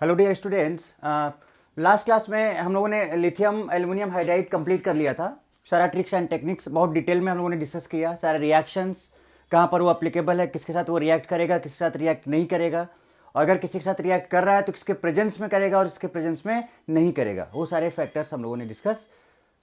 Hello dear students, last class में हम लोगों ने लिथियम एल्युमिनियम हाइड्राइड कंप्लीट कर लिया था। सारा ट्रिक्स एंड टेक्निक्स बहुत डिटेल में हम लोगों ने डिस्कस किया। सारे रिएक्शंस कहाँ पर वो अप्लीकेबल है, किसके साथ वो रिएक्ट करेगा, किसके साथ रिएक्ट नहीं करेगा, और अगर किसी के साथ रिएक्ट कर रहा है तो किसके प्रेजेंस में करेगा और इसके प्रेजेंस में नहीं करेगा। वो सारे फैक्टर्स हम लोगों ने डिस्कस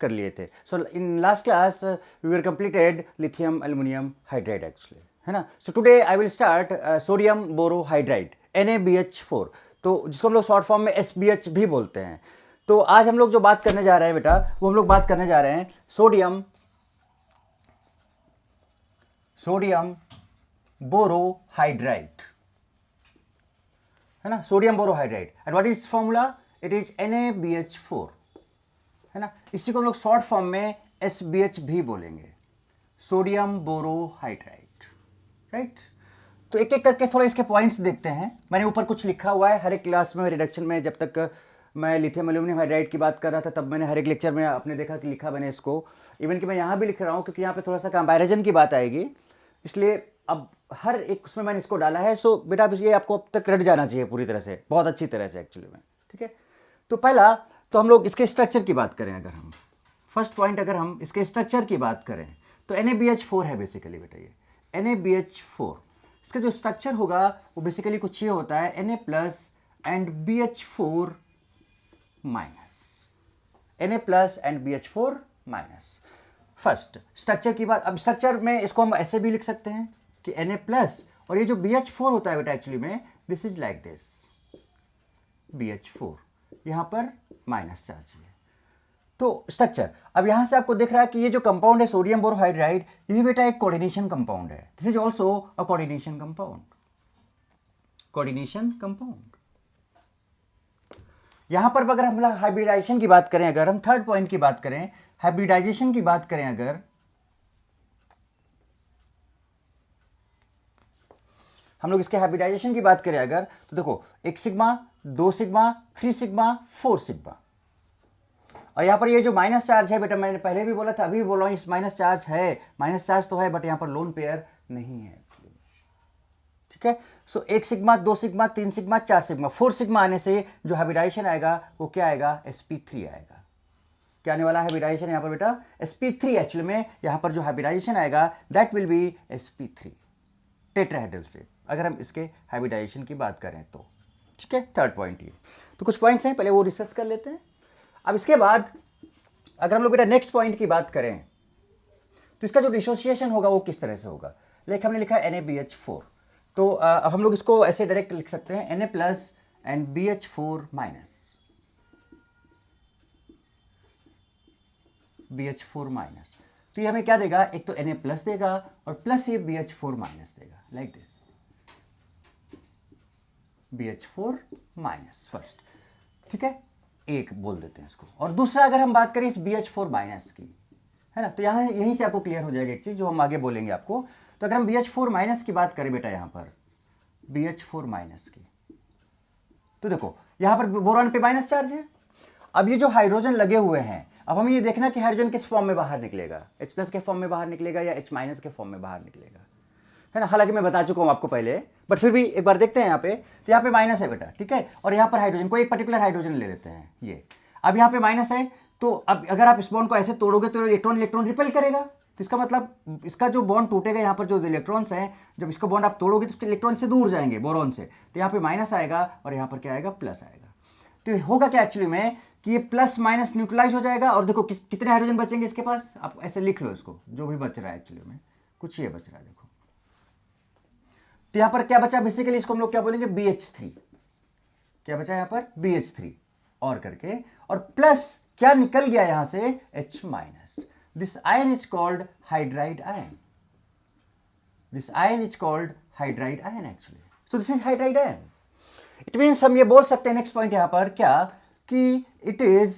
कर लिए थे। So in last class we were completed lithium aluminium hydride actually, है ना। So today I will start sodium borohydride NaBH4, तो जिसको हम लोग शॉर्ट फॉर्म में SBH भी बोलते हैं। तो आज हम लोग जो बात करने जा रहे हैं बेटा, वो हम लोग बात करने जा रहे हैं सोडियम बोरोहाइड्राइड, है ना। Sodium borohydride and what is formula? It is NaBH4, है ना। इसी को हम लोग शॉर्ट फॉर्म में SBH भी बोलेंगे, सोडियम बोरोहाइड्राइड, राइट। तो एक एक करके थोड़ा इसके पॉइंट्स देखते हैं। मैंने ऊपर कुछ लिखा हुआ है हर एक क्लास में, रिडक्शन में। जब तक मैं लिथियम एल्यूमिनियम हाइड्राइड की बात कर रहा था तब मैंने हर एक लेक्चर में आपने देखा कि लिखा मैंने इसको। इवन कि मैं यहाँ भी लिख रहा हूँ क्योंकि यहाँ पे थोड़ा सा कंपैरिजन की बात आएगी, इसलिए अब हर एक उसमें मैंने इसको डाला है। सो बेटा ये आपको अब तक रट जाना चाहिए पूरी तरह से, बहुत अच्छी तरह से एक्चुअली में, ठीक है। तो पहला तो हम लोग इसके स्ट्रक्चर की बात करें, अगर हम फर्स्ट पॉइंट अगर हम इसके स्ट्रक्चर की बात करें तो NaBH4 है बेसिकली बेटा। ये NaBH4 इसका जो स्ट्रक्चर होगा वो बेसिकली कुछ ये होता है, Na plus and BH4 minus, Na plus and BH4 minus. First structure की बात, अब स्ट्रक्चर में इसको हम ऐसे भी लिख सकते हैं कि Na प्लस और ये जो BH4 होता है बेटा एक्चुअली में this is like this, BH4 यहां पर माइनस चार्ज है। तो स्ट्रक्चर अब यहां से आपको दिख रहा है कि ये जो कंपाउंड है सोडियम बोरोहाइड्राइड, ये बेटा एक कोऑर्डिनेशन कंपाउंड है। This is also a coordination compound, coordination compound. यहां पर अगर हम हाइब्रिडाइजेशन की बात करें, अगर हम थर्ड पॉइंट की बात करें, हाइब्रिडाइजेशन की बात करें, अगर हम लोग इसके हाइब्रिडाइजेशन की बात करें अगर, तो देखो 1 सिग्मा, 2 सिग्मा, 3 सिग्मा, 4 सिग्मा, और यहाँ पर ये जो माइनस चार्ज है बेटा, मैंने पहले भी बोला था अभी भी बोल रहा हूँ, इस माइनस चार्ज है, माइनस चार्ज तो है बट यहाँ पर लोन पेयर नहीं है, ठीक है। सो 1 sigma, 2 sigma, 3 sigma, 4 sigma, 4 sigma आने से जो हाइब्रिडाइजेशन आएगा वो क्या आएगा? sp3 आएगा। क्या आने वाला है हाइब्रिडाइजेशन यहाँ पर बेटा? sp3 एक्चुअली में यहाँ पर जो हाइब्रिडाइजेशन आएगा that will be sp3 tetrahedral से, अगर हम इसके हाइब्रिडाइजेशन की बात करें तो, ठीक है। थर्ड पॉइंट ये, तो कुछ पॉइंट्स हैं पहले वो डिस्कस कर लेते हैं। अब इसके बाद अगर हम लोग बेटा नेक्स्ट पॉइंट की बात करें तो इसका जो डिसोसिएशन होगा वो किस तरह से होगा। लाइक हमने लिखा है NaBH4, तो अब हम लोग इसको ऐसे डायरेक्ट लिख सकते हैं Na plus and BH4 minus, BH4 minus. तो ये हमें क्या देगा? एक तो Na प्लस देगा और प्लस ये BH4 माइनस देगा, like this, BH4 minus first, ठीक है। एक बोल देते हैं इसको। और दूसरा अगर हम बात करें इस BH4 माइनस की, है ना, तो यहाँ यहीं से आपको क्लियर हो जाएगा एक चीज जो हम आगे बोलेंगे आपको। तो अगर हम BH4 माइनस की बात करें बेटा, यहाँ पर BH4 माइनस की, तो देखो यहाँ पर बोरॉन पे माइनस चार्ज है। अब ये जो हाइड्रोजन लगे हुए हैं, अब हमें ये देखना कि हाइड्रोजन किस फॉर्म में बाहर निकलेगा, H प्लस के फॉर्म में बाहर निकलेगा या H माइनस के फॉर्म में बाहर निकलेगा, है ना। हालांकि मैं बता चुका हूं आपको पहले, बट फिर भी एक बार देखते हैं यहाँ पे। तो यहाँ पे माइनस है बेटा, ठीक है, और यहाँ पर हाइड्रोजन, कोई एक पर्टिकुलर हाइड्रोजन ले लेते हैं ये। अब यहाँ पे माइनस है, तो अब अगर आप इस बॉन्ड को ऐसे तोड़ोगे तो इलेक्ट्रॉन इलेक्ट्रॉन रिपेल करेगा, तो इसका मतलब इसका जो बॉन्ड टूटेगा, यहाँ पर जो इलेक्ट्रॉन्स हैं, जब इसका बॉन्ड आप तोड़ोगे तो उसके इलेक्ट्रॉन से दूर जाएंगे बोरॉन से, तो यहाँ पे माइनस आएगा और यहाँ पर क्या आएगा? प्लस आएगा। तो होगा क्या एक्चुअली में कि ये प्लस माइनस न्यूट्रलाइज हो जाएगा, और देखो कितने हाइड्रोजन बचेंगे इसके पास, आप ऐसे लिख लो इसको, जो भी बच रहा है एक्चुअली में कुछ ये बच रहा है, देखो। तो यहां पर क्या बचा बेसिकली, इसको हम लोग क्या बोलेंगे? BH3। क्या बचा यहां पर? BH3 और करके, और प्लस क्या निकल गया यहां से? H minus. This ion is called hydride ion, this ion is called hydride ion actually. So this is hydride ion. It means हम ये बोल सकते हैं नेक्स्ट पॉइंट यहां पर क्या, कि it is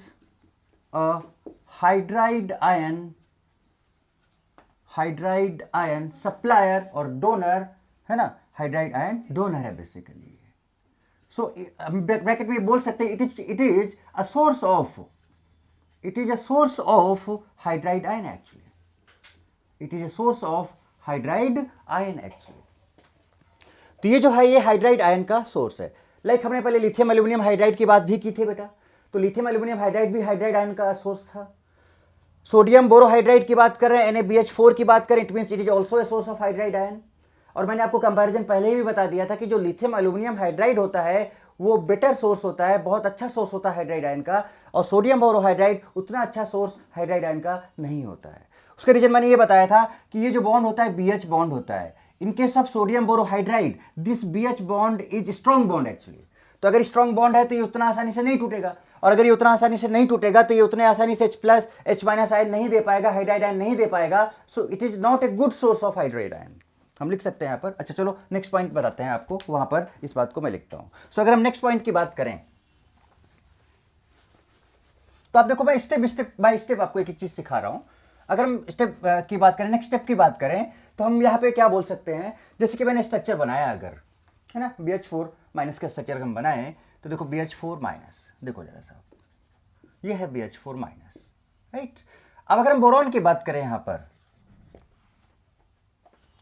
a hydride ion supplier और डोनर, है ना। हाइड्राइड आयन डोनर है बेसिकली। सो ब्रैकेट में बोल सकते हैं it is a source of hydride ion actually, it is a source of hydride ion actually. तो ये जो है ये हाइड्राइड आयन का सोर्स है। लाइक हमने पहले लिथियम एल्यूमिनियम हाइड्राइड की बात भी की थी बेटा, तो लिथियम एल्यूमिनियम हाइड्राइड भी हाइड्राइड आयन का सोर्स था। सोडियम बोरोहाइड्राइड की बात कर रहे हैं, NaBH4 की बात करें, it means it is also a source of hydride ion. और मैंने आपको कंपैरिजन पहले ही भी बता दिया था कि जो लिथियम एल्यूमिनियम हाइड्राइड होता है वो बेटर सोर्स होता है, बहुत अच्छा सोर्स होता है हाइड्राइड आयन का, और सोडियम बोरोहाइड्राइड उतना अच्छा सोर्स हाइड्राइड आयन का नहीं होता है। उसका रीजन मैंने ये बताया था कि ये जो बॉन्ड होता है BH बॉन्ड होता है। In case of sodium borohydride this BH bond is strong bond actually. तो अगर स्ट्रॉन्ग बॉन्ड है तो ये उतना आसानी से नहीं टूटेगा, और अगर ये उतना आसानी से नहीं टूटेगा तो ये उतने आसानी से H+ H- आयन नहीं दे पाएगा, हाइड्राइड आयन नहीं दे पाएगा। So it is not a good source of hydride ion, हम लिख सकते हैं यहाँ पर। अच्छा चलो नेक्स्ट पॉइंट बताते हैं आपको, वहां पर इस बात को मैं लिखता हूं। सो अगर हम नेक्स्ट पॉइंट की बात करें तो आप देखो मैं स्टेप बाय स्टेप आपको एक एक चीज सिखा रहा हूं। अगर हम स्टेप की बात करें, नेक्स्ट स्टेप की बात करें, तो हम यहाँ पे क्या बोल सकते हैं, जैसे कि मैंने स्ट्रक्चर बनाया अगर, है ना, BH4 माइनस का स्ट्रक्चर हम बनाए, तो देखो BH4 माइनस, देखो जरा सा, ये है BH4 माइनस, राइट। अब अगर हम बोरॉन की बात करें यहाँ पर,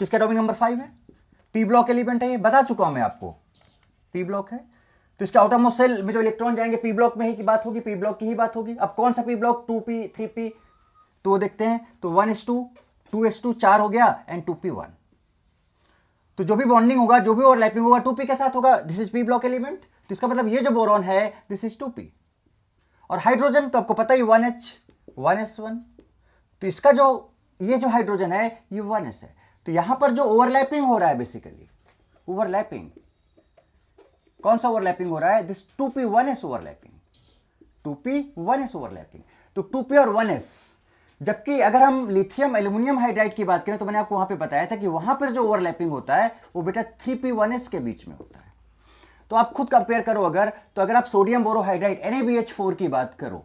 किसका एटॉमिक नंबर 5 है, P ब्लॉक एलिमेंट है, ये बता चुका हूं मैं आपको, P ब्लॉक है। तो इसके आउटरमोस्ट सेल में जो इलेक्ट्रॉन जाएंगे P ब्लॉक में ही की बात होगी, P ब्लॉक की ही बात होगी। अब कौन सा P ब्लॉक, 2p 3p, तो वो देखते हैं, तो 1s2 2s2 4 हो गया एंड 2p1। तो जो भी बॉन्डिंग होगा, जो भी ओवरलैपिंग होगा 2p के साथ होगा, this is P block element. तो इसका मतलब ये जो बोरॉन है दिस इज 2p। और हाइड्रोजन तो आपको पता ही 1h 1s1, तो इसका जो ये जो हाइड्रोजन है ये 1s है। तो यहां पर जो ओवरलैपिंग हो रहा है, बेसिकली ओवरलैपिंग, कौन सा ओवरलैपिंग हो रहा है, this 2p1s overlapping, 2p1s overlapping. तो 2p और 1s, जबकि अगर हम लिथियम एल्यूमिनियम हाइड्राइड की बात करें तो मैंने आपको वहां पे बताया था कि वहां पर जो ओवरलैपिंग होता है वो बेटा 3p1s के बीच में होता है। तो आप खुद कंपेयर करो अगर, तो अगर आप सोडियम बोरोहाइड्राइड NaBH4 की बात करो,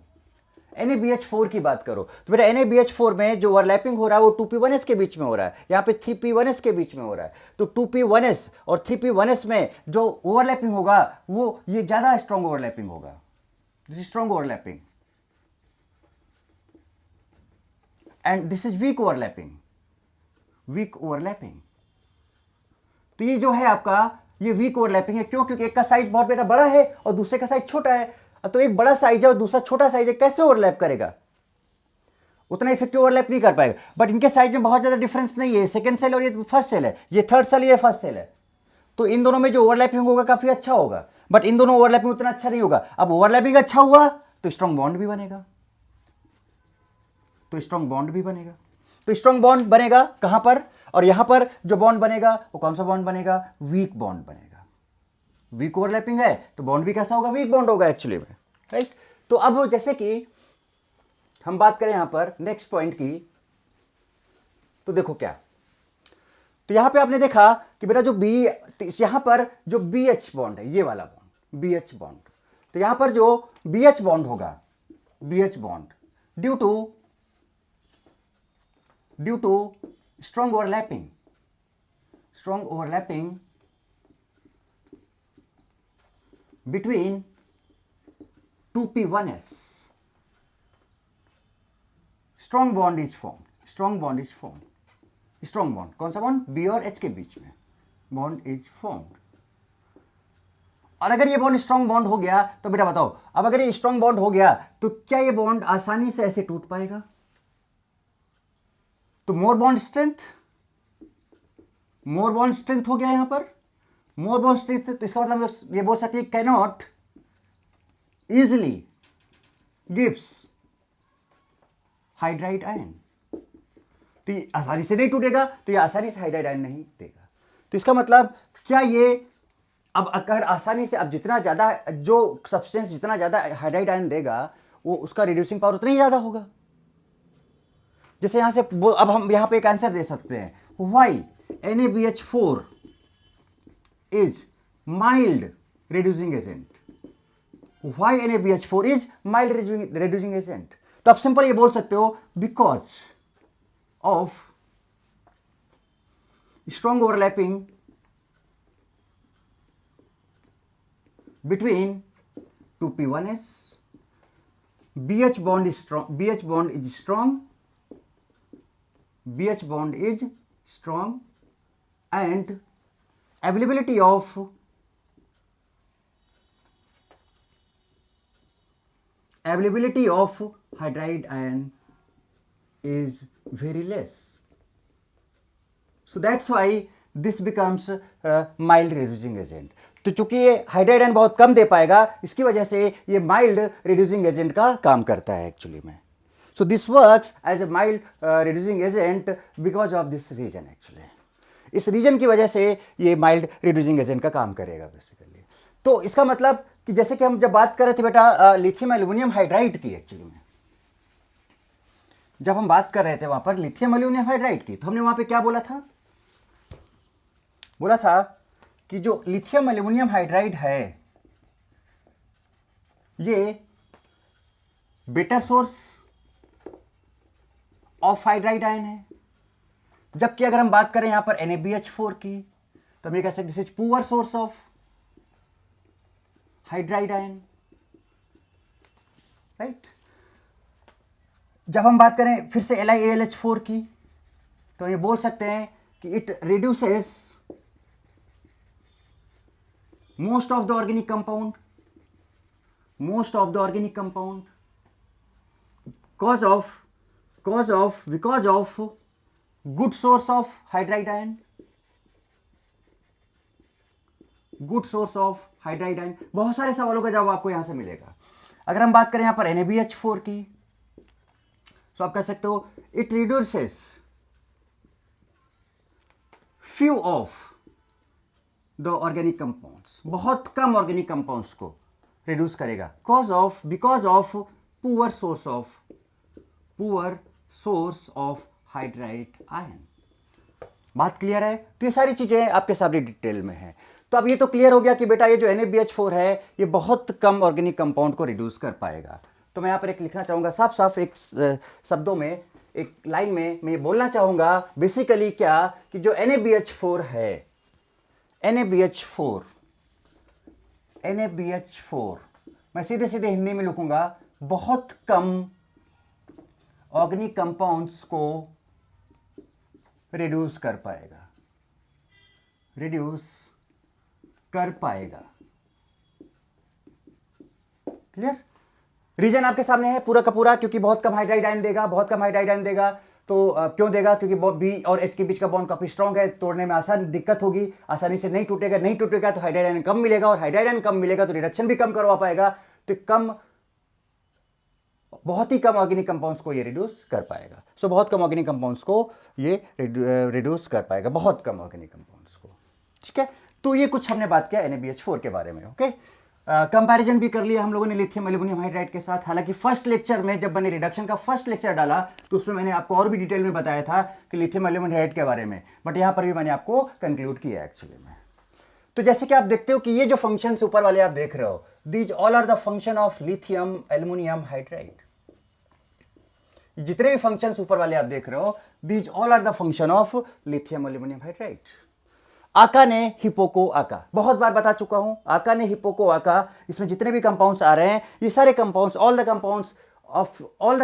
NaBH4 की बात करो, तो बेटा NaBH4 में जो ओवरलैपिंग हो रहा है वो 2p1s के बीच में हो रहा है, यहाँ पे 3p1s के बीच में हो रहा है। तो 2p1s और 3p1s में जो ओवरलैपिंग होगा वो ये ज्यादा स्ट्रॉन्ग ओवरलैपिंग होगा, strong overlapping, and this is weak overlapping, weak overlapping. तो ये जो है आपका ये वीक ओवरलैपिंग है, क्यों, क्योंकि एक का साइज बहुत बेटा बड़ा है और दूसरे का साइज छोटा है। तो एक बड़ा साइज है और दूसरा छोटा साइज है, कैसे ओवरलैप करेगा, उतना इफेक्टिव ओवरलैप नहीं कर पाएगा। बट इनके साइज में बहुत ज्यादा डिफरेंस नहीं है, सेकंड सेल और ये फर्स्ट सेल है, ये थर्ड सेल, ये फर्स्ट सेल है। तो इन दोनों में जो ओवरलैपिंग होगा काफी अच्छा होगा, बट इन दोनों ओवरलैपिंग उतना अच्छा नहीं होगा। अब ओवरलैपिंग अच्छा हुआ तो स्ट्रॉन्ग बॉन्ड भी बनेगा, तो स्ट्रॉन्ग बॉन्ड भी बनेगा। तो स्ट्रॉन्ग बॉन्ड बनेगा कहां पर, और यहां पर जो बॉन्ड बनेगा वो कौन सा बॉन्ड बनेगा, वीक बॉन्ड बनेगा। वीक ओवरलैपिंग है तो बॉन्ड भी कैसा होगा, वीक बॉन्ड होगा एक्चुअली में, राइट। तो अब जैसे कि हम बात करें यहां पर नेक्स्ट पॉइंट की, तो देखो क्या, तो यहां पे आपने देखा कि बेटा जो बी, यहां पर जो BH बॉन्ड है, ये वाला बॉन्ड BH बॉन्ड, तो यहां पर जो BH बॉन्ड होगा, BH bond due to strong overlapping between 2p1s, strong bond is formed, strong bond, कौन सा बॉन्ड, B और H के बीच में बॉन्ड इज फॉर्म्ड। और अगर ये बॉन्ड स्ट्रॉन्ग बॉन्ड हो गया तो बेटा बताओ, अब अगर ये स्ट्रॉन्ग बॉन्ड हो गया तो क्या ये बॉन्ड आसानी से ऐसे टूट पाएगा, तो मोर बॉन्ड स्ट्रेंथ हो गया यहां पर, मोर बॉन्ड स्ट्रेंथ। तो इसका मतलब ये बोल सकते हैं cannot easily gives hydride ion, तो ये आसानी से नहीं टूटेगा, तो ये आसानी से हाइड्राइड आयन नहीं देगा। तो इसका मतलब क्या ये, अब अगर आसानी से, अब जितना ज्यादा जो सब्सटेंस जितना ज्यादा हाइड्राइड आयन देगा वो उसका रिड्यूसिंग पावर उतना ही ज्यादा होगा। जैसे यहां से अब हम यहां पे एक आंसर दे सकते हैं, why NaBH4 is mild reducing agent, why NaBH4 is mild reducing agent। तो आप सिंपल ये बोल सकते हो because of strong overlapping between 2p1s, BH bond is strong, BH bond is strong, BH bond is strong, and availability of availability of hydride ion is very less. So that's why this becomes mild reducing agent. तो चूंकि ये hydride ion बहुत कम दे पाएगा, इसकी वजह से ये mild reducing agent का काम करता है एक्चुअली में. So this works as a mild reducing agent because of this region actually. इस रीजन की वजह से ये माइल्ड रिड्यूसिंग एजेंट का काम करेगा बेसिकली. तो इसका मतलब कि जैसे कि हम जब बात कर रहे थे बेटा लिथियम एल्यूमिनियम हाइड्राइड की, एक्चुअली में जब हम बात कर रहे थे वहां पर लिथियम एल्यूमिनियम हाइड्राइड की, तो हमने वहां पे क्या बोला था? बोला था कि जो लिथियम एल्यूमिनियम हाइड्राइड है ये better source of hydride ion है, जबकि अगर हम बात करें यहां पर NaBH4 की, तो हम ये कह सकते this is poor source of hydride ion, right. जब हम बात करें फिर से LiAlH4 की, तो ये बोल सकते हैं कि it reduces most of the organic compound because of good source of hydride ion, बहुत सारे सवालों का जवाब आपको यहां से मिलेगा. अगर हम बात करें यहां पर NaBH4 की, तो आप कह सकते हो it reduces few of the organic compounds, बहुत कम ऑर्गेनिक कंपाउंड्स को रिड्यूस करेगा because of poor source of hydride ion. बात क्लियर है? तो ये सारी चीजें आपके सामने डिटेल में है. तो अब ये तो क्लियर हो गया कि बेटा ये जो NaBH4 है ये बहुत कम ऑर्गेनिक कंपाउंड को रिड्यूस कर पाएगा. तो मैं यहाँ पर एक लिखना चाहूंगा साफ साफ एक शब्दों में, एक लाइन में मैं ये बोलना चाहूंगा बेसिकली क्या, कि जो NaBH4 है, NaBH4 मैं सीधे सीधे हिंदी में लिखूंगा, बहुत कम ऑर्गेनिक कंपाउंड्स को रिड्यूस कर पाएगा. क्लियर? रीजन आपके सामने है पूरा का पूरा, क्योंकि बहुत कम हाइड्राइड आयन देगा. तो क्यों देगा? क्योंकि बी और एच के बीच का बॉन्ड काफी स्ट्रांग है, तोड़ने में आसान दिक्कत होगी, आसानी से नहीं टूटेगा तो हाइड्राइड आयन कम मिलेगा, और हाइड्राइड आयन कम मिलेगा तो रिडक्शन भी कम करवा पाएगा. तो बहुत ही कम ऑर्गेनिक कंपाउंड्स को ये रिड्यूस कर पाएगा. सो बहुत कम ऑर्गेनिक कंपाउंड्स को ये रिड्यूस कर पाएगा, बहुत कम ऑर्गेनिक कंपाउंड्स को. ठीक है, तो ये कुछ हमने बात किया NaBH4 के बारे में. ओके, कंपैरिजन भी कर लिया हम लोगों ने लिथियम एल्यूमिनियम हाइड्राइड के साथ. हालांकि फर्स्ट लेक्चर में जब मैंने रिडक्शन का फर्स्ट लेक्चर डाला तो उसमें मैंने आपको और भी डिटेल में बताया था कि लिथियम एल्यूमिनियम हाइड्राइड के बारे में, बट यहां पर भी मैंने आपको कंक्लूड किया एक्चुअली में. तो जैसे कि आप देखते हो कि ये जो फंक्शंस ऊपर वाले आप देख रहे हो, these all are the function of lithium aluminium hydride. जितने भी फंक्शंस ऊपर वाले आप देख रहे हो, these all are the function of lithium aluminium hydride. आका ने हिप्पोको आका, बहुत बार बता चुका हूं, आका ने हिप्पोको आका, इसमें जितने भी कंपाउंड्स आ रहे हैं ये सारे compounds, all the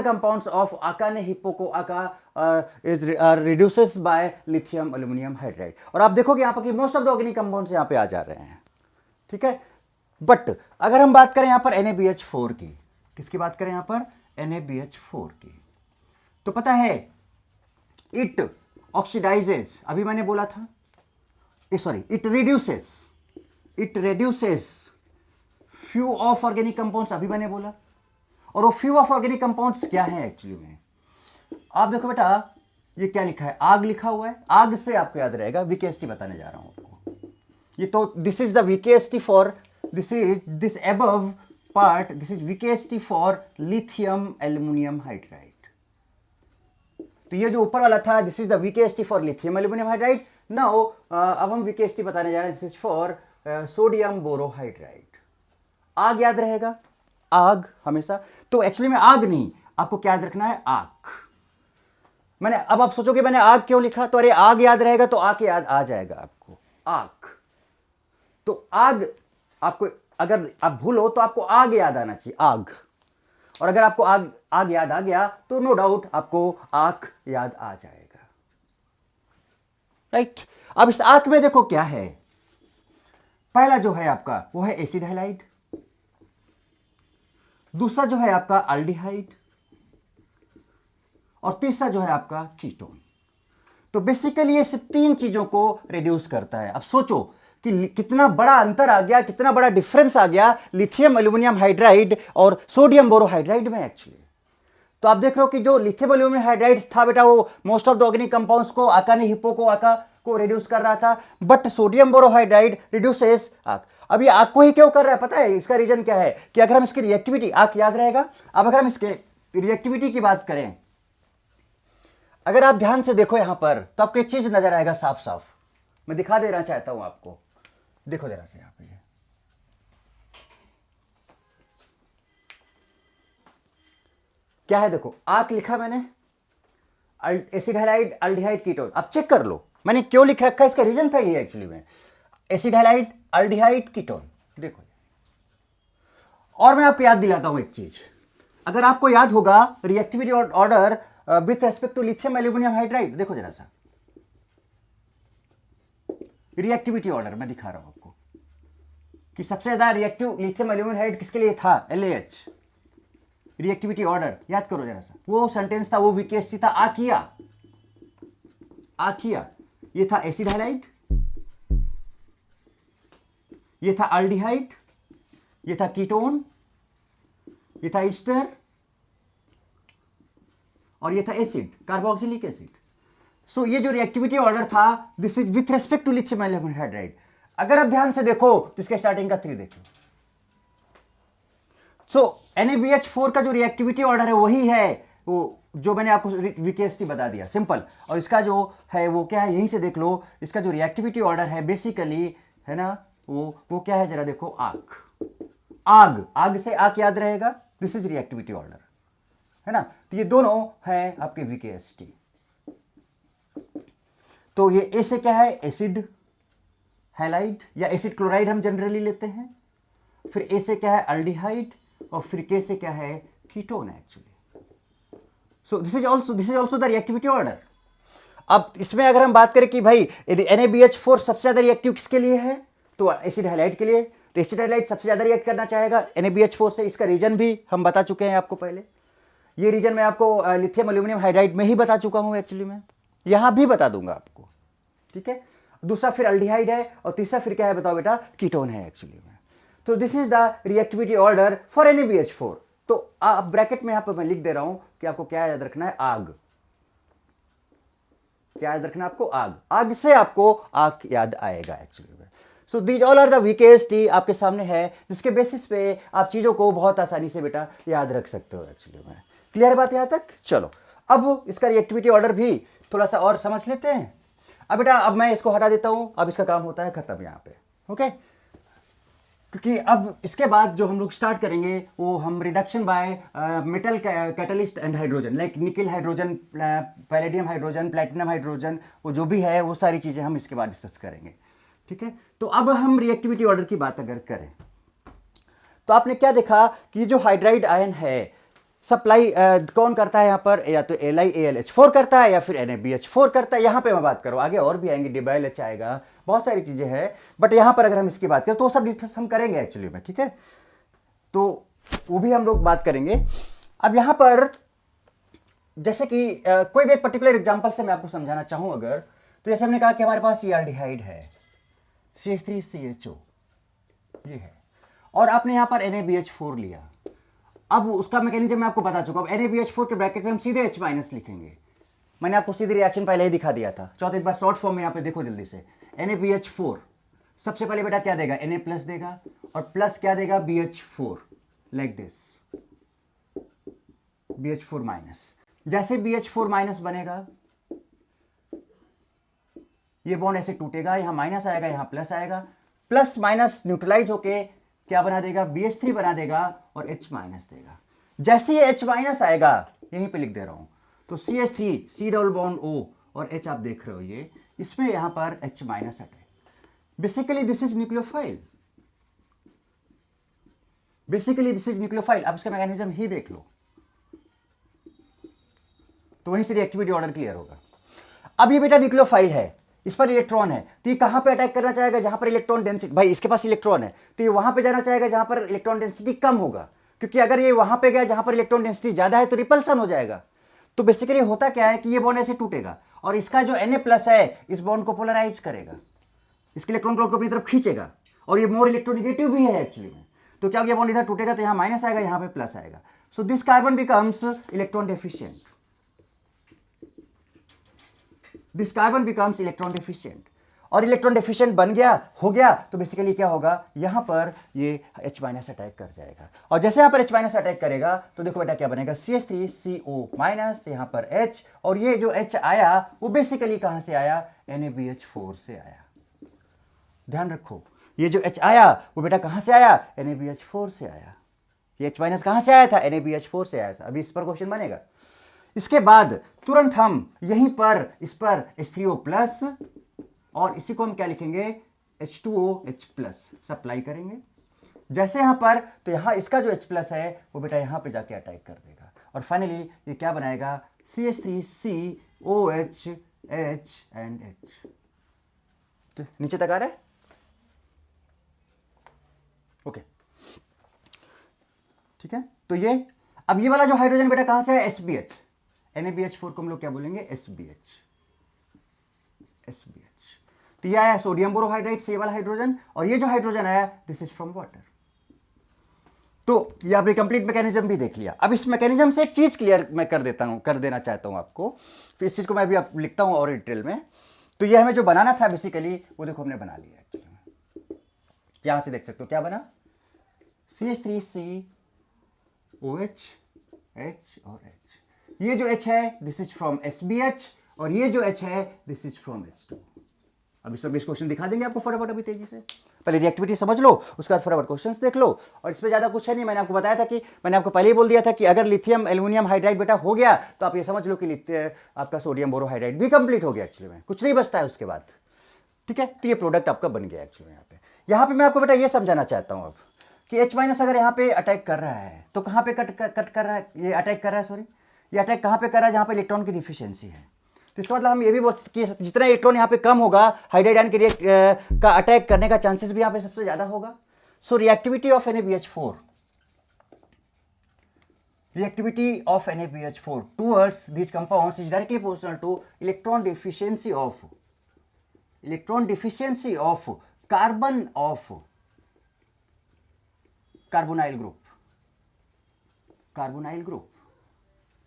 compounds of आका ने हिप्पोको आका is reduces by lithium aluminium hydride. और आप देखोगे यहां पर कि most of the organic compounds यहां पे आ जा रहे हैं. ठीक है, बट अगर हम बात करें यहां पर NaBH4 की, किसकी बात करें यहां पर? NaBH4 की. तो पता है इट ऑक्सीडाइजेस, अभी मैंने बोला था, it reduces few of organic compounds, अभी मैंने बोला. और वो फ्यू ऑफ ऑर्गेनिक कंपाउंड्स क्या है एक्चुअली में? आप देखो बेटा, ये क्या लिखा है? आग लिखा हुआ है. आग से आपको याद रहेगा, VKST बताने जा रहा हूं आपको. ये तो this is the VKST for this above part, this is VKST for lithium aluminium hydride. तो ये जो ऊपर वाला था, this is the VKST for lithium aluminium hydride. Now अब हम VKST बताने जा रहे हैं, this is for sodium borohydride. आग याद रहेगा, आग हमेशा. तो एक्चुअली में आग नहीं, आपको क्या याद रखना है? आग. मैंने, अब आप सोचोगे मैंने आग क्यों लिखा, तो अरे आग याद रहेगा तो आग याद आ जाएगा आपको, आग. तो आग आपको, अगर आप भूलो तो आपको आग याद आना चाहिए, आग. और अगर आपको आग याद आ गया तो नो डाउट आपको आग याद आ जाएगा. राइट. अब इस आग में देखो क्या है. पहला जो है आपका वो है एसिड हैलाइड, दूसरा जो है आपका अल्डिहाइड, और तीसरा जो है आपका कीटोन। तो बेसिकली ये सिर्फ 3 चीजों को रिड्यूस करता है। अब सोचो कि कितना बड़ा अंतर आ गया, कितना बड़ा डिफरेंस आ गया लिथियम एल्यूमिनियम हाइड्राइड और सोडियम बोरोहाइड्राइड में एक्चुअली। तो आप देख रहे हो कि जो लिथियम एल्यूमिनियम हाइड्राइड था बेटा, वो most of the organic compounds को आका ने हिप्पो को आका को रिड्यूस कर रहा था, बट सोडियम बोरोहाइड्राइड रिड्यूसेस आक। अब ये आक को ही क्यों कर रहा है पता है? इसका रीजन क्या है कि अगर हम इसकी रिएक्टिविटी, आक याद रहेगा। अब अगर हम इसके रिएक्टिविटी की बात करें, अगर आप ध्यान से देखो यहां पर, तो आपको एक चीज नजर आएगा साफ साफ, मैं दिखा देना चाहता हूं आपको। देखो जरा से यहां पे, क्या है देखो, आक लिखा मैंने, एसिड हैलाइड अल्डिहाइड कीटोन। अब चेक कर लो मैंने क्यों लिख रखा है, इसका रीजन था ये एक्चुअली में, एसिड हैलाइड अल्डिहाइड कीटोन। देखो, और मैं आपको याद दिलाता हूं एक चीज, अगर आपको याद होगा reactivity order with respect to lithium aluminium hydride, देखो जरा सा रिएक्टिविटी ऑर्डर मैं दिखा रहा हूं आपको कि सबसे ज्यादा रिएक्टिव लिथियम एल्यूमिनियम हाइड्राइड किसके लिए था, LAH। रिएक्टिविटी ऑर्डर याद करो जरा सा, वो सेंटेंस था, वो वीकेएससी था, आकिया, आकिया। ये था एसिड हैलाइड, ये था अल्डिहाइड, ये था कीटोन, ये था ईस्टर, और ये था एसिड, कार्बोक्सिलिक एसिड। सो ये जो रिएक्टिविटी ऑर्डर था, this is with respect to lithium aluminium hydride. अगर आप ध्यान से देखो तो इसके स्टार्टिंग का 3 देखो। सो NaBH4 का जो रिएक्टिविटी ऑर्डर है वही है वो जो मैंने आपको वीकेएसटी बता दिया, सिंपल। और इसका जो है वो क्या है, यहीं से देख लो, इसका जो रिएक्टिविटी ऑर्डर है बेसिकली, है ना, वो क्या है, जरा देखो, आग, आग, आग से आग याद रहेगा, दिस इज रिएक्टिविटी ऑर्डर, है ना। तो ये दोनों हैं आपके वीकेएसटी। तो ये ए से क्या है, एसिड हैलाइड या एसिड क्लोराइड हम जनरली लेते हैं, फिर ए से क्या है, अल्डिहाइड, और फिर के से क्या है, ketone actually. So this is also the reactivity order. अब इसमें अगर हम बात करें कि भाई NaBH4 सबसे ज्यादा रिएक्टिव किसके लिए है, तो एसिड हैलाइड के लिए। तो एसिड हैलाइड सबसे ज्यादा रिएक्ट करना चाहेगा NaBH4 से। इसका रीजन भी हम बता चुके हैं आपको पहले, ये रीजन मैं आपको लिथियम एल्यूमिनियम हाइड्राइड में ही बता चुका हूं एक्चुअली, में यहां भी बता दूंगा आपको, ठीक है। दूसरा फिर अल्डिहाइड है, और तीसरा फिर क्या है बताओ बेटा, कीटोन है एक्चुअली में। तो this is the reactivity order for NaBH4। तो आप ब्रैकेट में यहां पर मैं लिख दे रहा हूं कि आपको क्या याद रखना है, आग। क्या याद रखना है आपको, आग। आग से आपको आग याद आएगा एक्चुअली में। So these all are the वीकेएसटी आपके सामने है, जिसके बेसिस पे आप चीजों को बहुत आसानी से बेटा याद रख सकते हो एक्चुअली में। क्लियर बात यहां तक? चलो अब इसका रिएक्टिविटी ऑर्डर भी थोड़ा सा और समझ लेते हैं। अब बेटा अब मैं इसको हटा देता हूं, अब इसका काम होता है खत्म यहां पे, ओके। क्योंकि अब इसके बाद जो हम लोग स्टार्ट करेंगे वो हम reduction by metal catalyst and hydrogen, like nickel hydrogen, palladium hydrogen, platinum hydrogen, वो जो भी है वो सारी चीज़ें हम इसके बाद डिस्कस करेंगे, ठीक है। तो अब हम रिएक्टिविटी ऑर्डर की बात अगर करें तो आपने क्या देखा कि जो हाइड्राइड आयन है सप्लाई कौन करता है यहाँ पर, या तो LiAlH4 करता है या फिर NaBH4 करता है। यहाँ पे मैं बात करूँ, आगे और भी आएंगे, DiBiLH आएगा, बहुत सारी चीज़ें हैं, बट यहाँ पर अगर हम इसकी बात करें तो वो सब डिस्कस हम करेंगे एक्चुअली में, ठीक है। तो वो भी हम लोग बात करेंगे। अब यहाँ पर जैसे कि कोई भी एक पर्टिकुलर एग्जाम्पल से मैं आपको समझाना चाहूँ अगर, तो जैसे हमने कहा कि हमारे पास ये अल्डिहाइड है, CH3CHO ये है, और आपने यहाँ पर NaBH4 लिया। अब उसका मैकेनिज्म मैं आपको बता चुका हूं। NaBH4 के ब्रैकेट में हम सीधे H- लिखेंगे, मैंने आपको सीधे रिएक्शन पहले ही दिखा दिया था। चौथे एक बार शॉर्ट फॉर्म में यहाँ पे देखो जल्दी से, NaBH4 सबसे पहले बेटा क्या देगा, Na+ देगा, और प्लस क्या देगा, BH4, लाइक दिस, BH4-। जैसे BH4- बनेगा, ये बॉन्ड ऐसे टूटेगा, यहां माइनस आएगा, यहां प्लस आएगा, प्लस माइनस न्यूट्रलाइज होके क्या बना देगा, BH3 बना देगा और H- देगा। जैसे ये H- आएगा, यहीं पे लिख दे रहा हूं, तो CH3 C double bond O और H आप देख रहे हो, ये इसमें यहां पर H- attack. Basically this is nucleophile, basically this is nucleophile. अब इसका मैकेनिज्म ही देख लो, तो वहीं से रिएक्टिविटी ऑर्डर क्लियर होगा। अब ये बेटा न्यूक्लियोफाइल है, इस पर इलेक्ट्रॉन है, तो ये कहां पे अटैक करना चाहेगा, जहां पर इलेक्ट्रॉन डेंसिटी, भाई इसके पास इलेक्ट्रॉन है तो ये वहां पे जाना चाहेगा जहां पर इलेक्ट्रॉन डेंसिटी कम होगा। क्योंकि अगर ये वहां पे गया जहां पर इलेक्ट्रॉन डेंसिटी ज्यादा है तो रिपल्सन हो जाएगा। तो बेसिकली होता क्या है कि ये बॉन्ड ऐसे टूटेगा और इसका जो Na+ है इस बॉन्ड को पोलराइज करेगा, इसके इलेक्ट्रॉन को अपनी तरफ खींचेगा, और ये मोर इलेक्ट्रोनिगेटिव भी है एक्चुअली में। तो क्या ये बॉन्ड इधर टूटेगा तो यहाँ माइनस आएगा, यहाँ पे प्लस आएगा। So this carbon becomes electron deficient, this carbon becomes electron deficient. और इलेक्ट्रॉन डेफिशिएंट बन गया, हो गया, तो बेसिकली क्या होगा, यहां पर ये H- अटैक कर जाएगा। और जैसे यहां पर H- अटैक करेगा तो देखो बेटा क्या बनेगा, CH3CO-, यहां पर H, और ये जो H आया वो बेसिकली कहां से आया, NaBH4 से आया। ध्यान रखो, ये जो H आया वो बेटा कहां से आया, NaBH4 से आया। ये H- कहां से आया था, NaBH4 से आया था। अभी इस पर क्वेश्चन बनेगा। इसके बाद तुरंत हम यहीं पर इस पर H3O+ और इसी को हम क्या लिखेंगे, H2OH+ सप्लाई करेंगे। जैसे यहां पर, तो यहां इसका जो H+ है वो बेटा यहां पे जाके अटैक कर देगा और फाइनली ये क्या बनाएगा, CH3COH H एंड H। तो नीचे तक आ रहा है, ओके ठीक है। तो ये अब ये वाला जो हाइड्रोजन बेटा कहां से है, SBH, NaBH4 को हम लोग क्या बोलेंगे, SBH। तो ये आया सोडियम बोरोहाइड्राइड से, ये वाला हाइड्रोजन, और ये जो हाइड्रोजन आया दिस इज फ्रॉम वाटर। तो ये आपने कंप्लीट मैकेनिज्म भी देख लिया। अब इस मैकेनिज्म से एक चीज क्लियर मैं कर देना चाहता हूं आपको, फिर इस चीज को मैं भी आप लिखता हूं और डिटेल में। तो ये हमें जो बनाना था बेसिकली वो देखो हमने बना लिया एक्चुअली। यहां से देख सकते हो क्या बना, CH3COH H और H। ये जो H है दिस इज फ्रॉम SBH, और ये जो H है दिस इज फ्रॉम H2। अब इसमें बेस क्वेश्चन दिखा देंगे आपको फटाफट अभी तेजी से। पहले रिएक्टिविटी समझ लो, उसके बाद फटाफट क्वेश्चंस देख लो। और इसमें ज्यादा कुछ है नहीं, मैंने आपको बताया था कि मैंने आपको पहले ही बोल दिया था कि अगर लिथियम एल्यूमिनियम हाइड्राइड बेटा हो गया तो आप ये समझ लो कि आपका सोडियम बोरोहाइड्राइड भी कंप्लीट हो गया एक्चुअली में, कुछ नहीं बचता है उसके बाद, ठीक है। तो ये प्रोडक्ट आपका बन गया एक्चुअली। यहाँ पे मैं आपको बेटा ये समझाना चाहता हूँ अब कि H- अगर यहाँ पे अटैक कर रहा है तो कहाँ पे कट कर रहा है, ये अटैक कर रहा है, सॉरी ये अटैक कहाँ पे कर रहा है, जहाँ पे इलेक्ट्रॉन की डिफिशियंसी है। तो इसका मतलब हम ये भी बोल कि जितना इलेक्ट्रॉन यहाँ पे कम होगा हाइड्राइड आयन के का अटैक करने का चांसेस भी यहाँ पे सबसे ज्यादा होगा। So reactivity of NaBH4, reactivity of NaBH4 towards these compounds is directly proportional to electron deficiency of carbon of carbonyl group।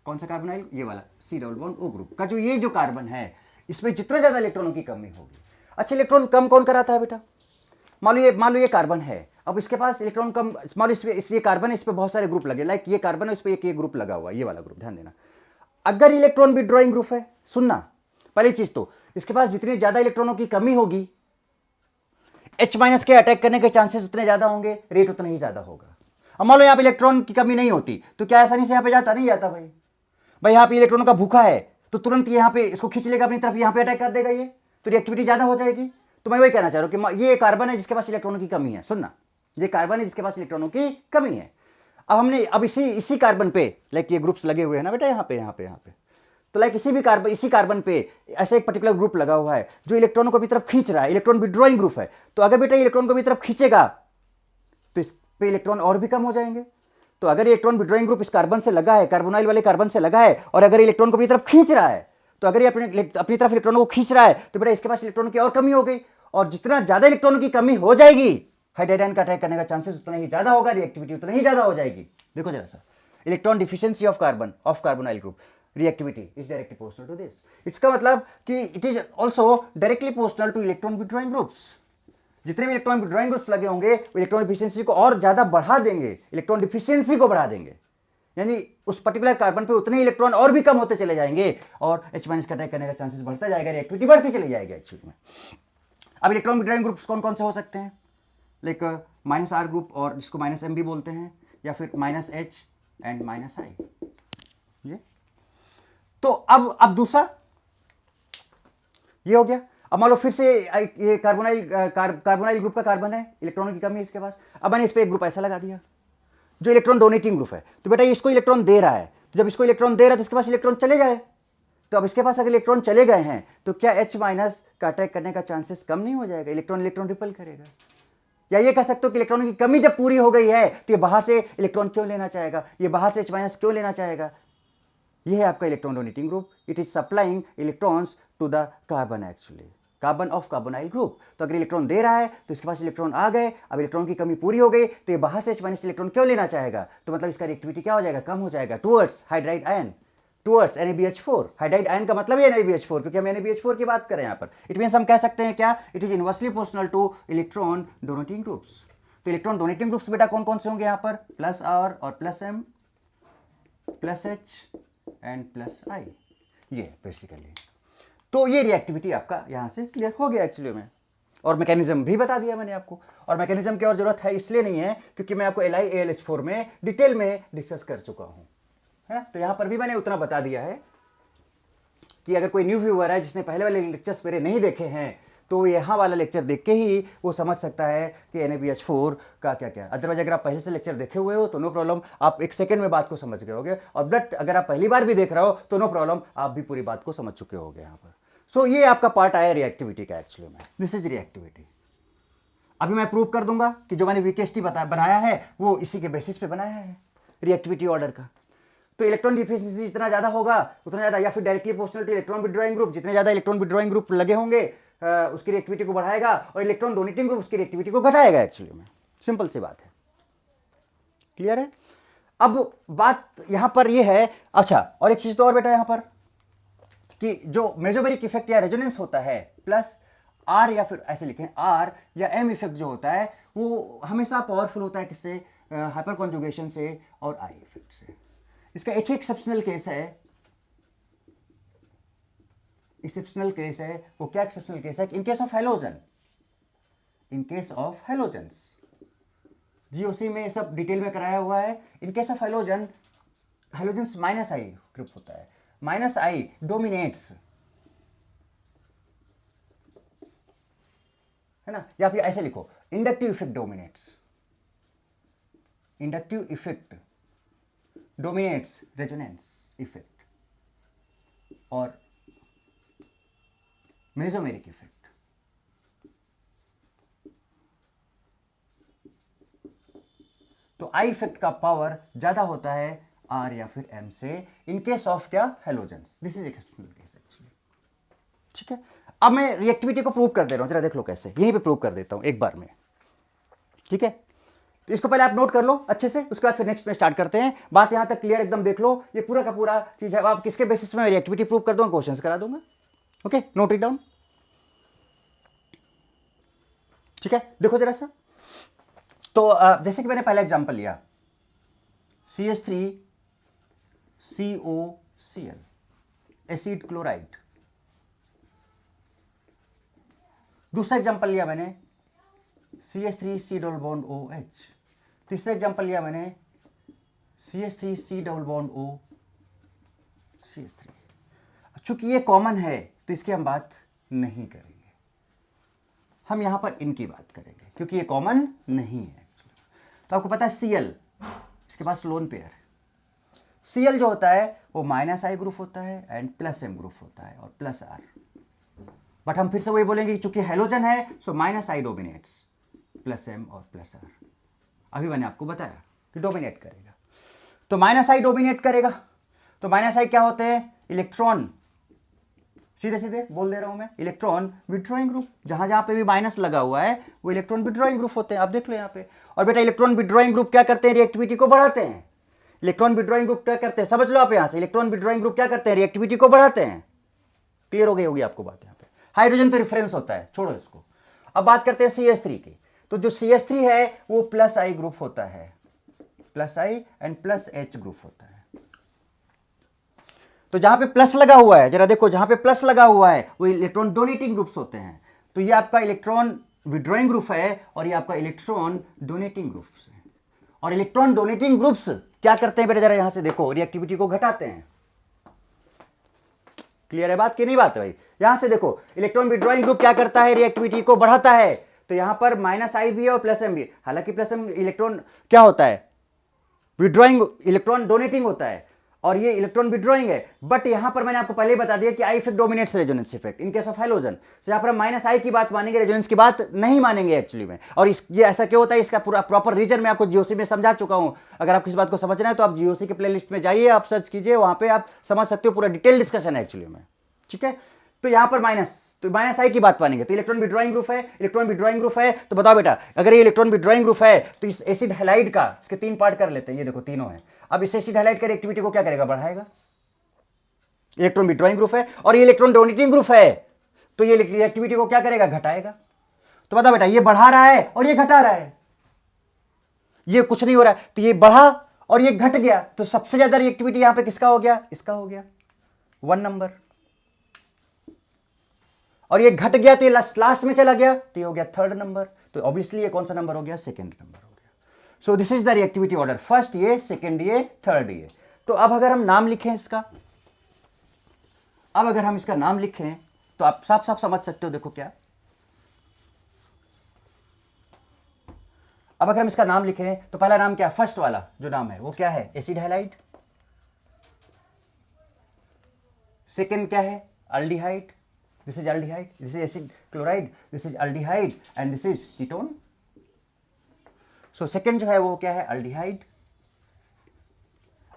कौन सा कार्बोनाइल, ये वाला C+O ग्रुप का जो ये जो कार्बन है इसमें जितना ज्यादा इलेक्ट्रॉनों की कमी होगी। अच्छा, इलेक्ट्रॉन कम कौन कराता है बेटा, मान लो ये कार्बन है, अब इसके पास इलेक्ट्रॉन कम, मान लो इसलिए कार्बन है, इस पे बहुत सारे ग्रुप लगे, लाइक ये कार्बन है, इस पे एक ये ग्रुप लगा हुआ है, ये वाला ग्रुप, ध्यान देना। अगर इलेक्ट्रॉन विड्रॉइंग ग्रुप है, सुनना पहली चीज तो इसके पास जितनी ज्यादा इलेक्ट्रॉनों की कमी होगी H- के अटैक करने के चांसेस उतने ज्यादा होंगे, रेट उतना ही ज्यादा होगा। अब मान लो यहाँ पे इलेक्ट्रॉन की कमी नहीं होती तो क्या आसानी से यहाँ पे जाता, नहीं जाता भाई यहाँ पे इलेक्ट्रॉनों का भूखा है तो तुरंत यहाँ पे इसको खींच लेगा अपनी तरफ, यहाँ पे अटैक कर देगा ये, तो रिएक्टिविटी ज्यादा हो जाएगी। तो मैं वही कहना चाह रहा हूँ कि ये कार्बन है जिसके पास इलेक्ट्रॉनों की कमी है, सुनना, ये कार्बन है जिसके पास इलेक्ट्रॉनों की कमी है। अब इसी कार्बन पे लाइक ये ग्रुप्स लगे हुए हैं ना बेटा, यहाँ पे तो लाइक इसी कार्बन पे ऐसा एक पर्टिकुलर ग्रुप लगा हुआ है जो इलेक्ट्रॉनों को अपनी तरफ खींच रहा है, इलेक्ट्रॉन विड्रॉइंग ग्रुप है। तो अगर बेटा इलेक्ट्रॉन को अपनी तरफ खींचेगा तो इस पे इलेक्ट्रॉन और भी कम हो जाएंगे। तो अगर इलेक्ट्रॉन विड्रॉइंग ग्रुप इस कार्बन से लगा है, कार्बोनाइल वाले कार्बन से लगा है, और अगर इलेक्ट्रॉन को अपनी तरफ खींच रहा है, तो अगर ये अपनी तरफ इलेक्ट्रॉनों को खींच रहा है तो बेटा इसके पास इलेक्ट्रॉनों की और कमी हो गई, और जितना ज्यादा इलेक्ट्रॉनों की कमी हो जाएगी हाइड्राइड आयन का अटैक करने का चांसेस उतना ही ज्यादा होगा, रिएक्टिविटी उतना ही ज्यादा हो जाएगी। देखो जरा सा, electron deficiency of carbonyl group, reactivity is directly proportional to this. इसका मतलब कि it is also directly proportional to electron withdrawing groups. जितने भी इलेक्ट्रॉन विड्रॉइंग ग्रुप्स लगे होंगे वो इलेक्ट्रॉन डिफिशियंसी को और ज्यादा बढ़ा देंगे, इलेक्ट्रॉन डिफिशियंसी को बढ़ा देंगे, यानी उस पर्टिकुलर कार्बन पे उतने इलेक्ट्रॉन और भी कम होते चले जाएंगे और H- का अटैक करने का चांसेस बढ़ता जाएगा, रिएक्टिविटी बढ़ती चली जाएगी एक्चुअली में। अब इलेक्ट्रॉन विड्रॉइंग ग्रुप्स कौन कौन से हो सकते हैं, लाइक -R ग्रुप, और जिसको -M भी बोलते हैं, या फिर -H एंड -I। ये तो अब दूसरा ये हो गया। अब मान लो फिर से ये कार्बोनाइल ग्रुप का कार्बन है, इलेक्ट्रॉनों की कमी है इसके पास। अब मैंने इस पर एक ग्रुप ऐसा लगा दिया जो इलेक्ट्रॉन डोनेटिंग ग्रुप है, तो बेटा इसको इलेक्ट्रॉन दे रहा है, तो जब इसको इलेक्ट्रॉन दे रहा है तो इसके पास इलेक्ट्रॉन चले जाए। तो अब इसके पास अगर इलेक्ट्रॉन चले गए हैं तो क्या H- का अटैक करने का चांसेस कम नहीं हो जाएगा, इलेक्ट्रॉन रिपल करेगा। या ये कह सकते हो कि इलेक्ट्रॉनों की कमी जब पूरी हो गई है तो ये बाहर से इलेक्ट्रॉन क्यों लेना चाहेगा, ये बाहर से H- क्यों लेना चाहेगा। ये है आपका electron donating group, it is supplying electrons to the carbon, actually carbon of carbonyl group. तो अगर इलेक्ट्रॉन दे रहा है तो इसके पास इलेक्ट्रॉन आ गए, अब इलेक्ट्रॉन की कमी पूरी हो गई तो ये बाहर से H- इलेक्ट्रॉन क्यों लेना चाहेगा, तो मतलब इसका रिएक्टिविटी क्या हो जाएगा, कम हो जाएगा towards hydride ion, towards NaBH4। Hydride ion का मतलब ही NaBH4, क्योंकि हम NaBH4 की बात करें यहाँ पर। इट मीन्स हम कह सकते हैं क्या, it is inversely proportional to electron donating groups. तो इलेक्ट्रॉन डोनेटिंग ग्रुप्स बेटा कौन कौन से होंगे यहाँ पर, प्लस R और plus M plus H and plus I, ये बेसिकली। तो ये रिएक्टिविटी आपका यहाँ से क्लियर हो गया एक्चुअली में, और मैकेनिज्म भी बता दिया मैंने आपको। और मैकेनिज्म की और जरूरत है इसलिए नहीं है क्योंकि मैं आपको LiAlH4 में डिटेल में डिस्कस कर चुका हूँ, है। तो यहाँ पर भी मैंने उतना बता दिया है कि अगर कोई न्यू व्यूअर है जिसने पहले वाले लेक्चर्स मेरे नहीं देखे हैं तो यहाँ वाला लेक्चर देख के ही वो समझ सकता है कि NaBH4 का क्या क्या। अदरवाइज अगर आप पहले से लेक्चर देखे हुए हो तो नो प्रॉब्लम, आप एक सेकंड में बात को समझ गए होगे, और बट अगर आप पहली बार भी देख रहे हो तो नो प्रॉब्लम, आप भी पूरी बात को समझ चुके होगे यहाँ पर। सो ये आपका पार्ट आया रिएक्टिविटी का एक्चुअली में, दिस इज रिएक्टिविटी। अभी मैं प्रूव कर दूंगा कि जो मैंने VKST बनाया है वो इसी के बेसिस पे बनाया है, रिएक्टिविटी ऑर्डर का। तो इलेक्ट्रॉन डिफिशिएंसी जितना ज़्यादा होगा उतना ज़्यादा, या फिर directly proportional to electron withdrawing group, जितने ज़्यादा इलेक्ट्रॉन विड्रॉइंग ग्रुप लगे होंगे उसकी रिएक्टिविटी को बढ़ाएगा, और इलेक्ट्रॉन डोनेटिंग ग्रुप उसकी रिएक्टिविटी को घटाएगा एक्चुअली में। सिंपल सी बात है, क्लियर है। अब बात यहां पर यह है, अच्छा और एक चीज तो और बेटा यहां पर कि जो मेसोमेरिक इफेक्ट या रेजोनेंस होता है प्लस R, या फिर ऐसे लिखें R या M इफेक्ट जो होता है वो हमेशा पावरफुल होता है किससे, हाइपर कॉन्जुगेशन से और I इफेक्ट से। इसका एक ही एक्सेप्शनल केस है, एक्सेप्शनल केस है वो क्या एक्सेप्शनल केस है, in case of halogen, in case of halogens, GOC में सब डिटेल में कराया हुआ है। In case of halogen, halogens -I group होता है, -I डोमिनेट्स, है ना, या फिर ऐसे लिखो inductive effect dominates, inductive effect dominates resonance effect और मेसोमेरिक इफेक्ट। तो I इफेक्ट का पावर ज्यादा होता है R या फिर M से इन केस ऑफ क्या, halogens. This is exceptional case actually, ठीक है। अब मैं रिएक्टिविटी को प्रूव कर दे रहा हूं, जरा देख लो कैसे, यहीं पे प्रूव कर देता हूं एक बार में, ठीक है। तो इसको पहले आप नोट कर लो अच्छे से, उसके बाद फिर नेक्स्ट में स्टार्ट करते हैं। बात यहां तक क्लियर एकदम देख लो, ये पूरा का पूरा चीज है। आप किसके बेसिस में रिएक्टिविटी प्रूव कर दूंगा, क्वेश्चंस करा दूंगा, ओके, नोट इट डाउन, ठीक है। देखो जरा सा, तो जैसे कि मैंने पहला एग्जांपल लिया CH3COCl एसिड क्लोराइड, दूसरा एग्जांपल लिया मैंने CH3C डबल बॉन्ड OH, तीसरा एग्जांपल लिया मैंने CH3C double bond O CH3। चूंकि ये कॉमन है तो इसकी हम बात नहीं करेंगे, हम यहां पर इनकी बात करेंगे क्योंकि ये कॉमन नहीं है। तो आपको पता है Cl, इसके पास लोन पेयर है। Cl जो होता है वो -I ग्रुप होता है एंड +M ग्रुप होता है और +R, बट हम फिर से वही बोलेंगे कि चूंकि हेलोजन है सो -I डोमिनेट्स, +M और +R। अभी मैंने आपको बताया कि डोमिनेट करेगा, तो -I डोमिनेट करेगा। तो -I क्या होते हैं, इलेक्ट्रॉन, सीधे सीधे बोल दे रहा हूं मैं, इलेक्ट्रॉन विड्रॉइंग ग्रुप। जहां जहां पे भी माइनस लगा हुआ है वो इलेक्ट्रॉन विड्रॉइंग ग्रुप होते हैं, आप देख लो यहाँ पे। और बेटा इलेक्ट्रॉन विड्रॉइंग ग्रुप क्या करते हैं, रिएक्टिविटी को बढ़ाते हैं। इलेक्ट्रॉन विड्रॉइंग ग्रुप क्या करते हैं, समझ लो आप यहाँ से, इलेक्ट्रॉन विड्रॉइंग ग्रुप क्या करते हैं, रिएक्टिविटी को बढ़ाते हैं। क्लियर हो गई होगी आपको बात यहाँ पे। हाइड्रोजन तो रिफरेंस होता है, छोड़ो इसको। अब बात करते हैं CH3 की। तो जो CH3 है वो +I ग्रुप होता है, +I एंड +H ग्रुप होता है। तो जहां पे प्लस लगा हुआ है, जरा देखो, जहां पे प्लस लगा हुआ है वो इलेक्ट्रॉन डोनेटिंग ग्रुप्स होते हैं। तो ये आपका इलेक्ट्रॉन विड्रॉइंग ग्रुप है और ये आपका इलेक्ट्रॉन डोनेटिंग ग्रुप्स है। और इलेक्ट्रॉन डोनेटिंग ग्रुप्स क्या करते हैं बेटा, जरा यहां से देखो, रिएक्टिविटी को घटाते हैं। क्लियर है बात कि नहीं बात है भाई? यहां से देखो, इलेक्ट्रॉन विड्रॉइंग ग्रुप क्या करता है, रिएक्टिविटी को बढ़ाता है। तो यहां पर -I भी है और +M भी। हालांकि +M इलेक्ट्रॉन क्या होता है, विड्रॉइंग, इलेक्ट्रॉन डोनेटिंग होता है। और ये इलेक्ट्रॉन विड्रॉइंग है, बट यहां पर मैंने आपको पहले ही बता दिया कि I effect dominates resonance effect in case of halogen. तो यहां पर हम माइनस आई की बात मानेंगे, रेजोनेंस की बात नहीं मानेंगे एक्चुअली में। और ये ऐसा क्यों होता है, इसका पूरा प्रॉपर रीजन मैं आपको जीओसी में समझा चुका हूं। अगर आपको इस बात को समझना है तो आप जीओसी के प्लेलिस्ट में जाइए, आप सर्च कीजिए, वहां पे आप समझ सकते हो, पूरा डिटेल डिस्कशन है एक्चुअली में। ठीक है, तो यहां पर माइनस आई की बात मानेंगे तो इलेक्ट्रॉन विड्रॉइंग ग्रुप है, इलेक्ट्रॉन विड्रॉइंग ग्रुप है। तो बताओ बेटा, अगर ये इलेक्ट्रॉन विड्रॉइंग ग्रुप है तो इस एसिड हैलाइड का, इसके 3 पार्ट कर लेते हैं, ये देखो तीनों है। अब इस एसिड हैलाइड का रिएक्टिविटी को क्या करेगा, बढ़ाएगा। इलेक्ट्रॉन विड्रॉइंग ग्रुप है और ये इलेक्ट्रॉन डोनेटिंग ग्रुप है, तो ये रिएक्टिविटी को क्या करेगा, घटाएगा। तो बताओ बेटा, ये बढ़ा रहा है और ये घटा रहा है, ये कुछ नहीं हो रहा है, तो ये बढ़ा और ये घट गया, तो सबसे ज्यादा रिएक्टिविटी यहां पे किसका हो गया, इसका हो गया 1 नंबर। और ये घट गया तो ये लास्ट में चला गया, तो ये हो गया 3rd नंबर। तो ऑब्वियसली ये कौन सा नंबर हो गया, 2nd नंबर हो गया। सो this is the reactivity order, first ये, सेकंड ये, थर्ड ये। तो अब अगर हम नाम लिखें इसका, अब अगर हम इसका नाम लिखें तो आप साफ साफ समझ सकते हो। देखो क्या, अब अगर हम इसका नाम लिखें तो पहला नाम क्या है, फर्स्ट वाला जो नाम है वो क्या है, एसिड हैलाइड। सेकंड क्या है, aldehyde, this is aldehyde, this is acid chloride, this is aldehyde and this is ketone. So second जो है वो क्या है, अल्डिहाइड।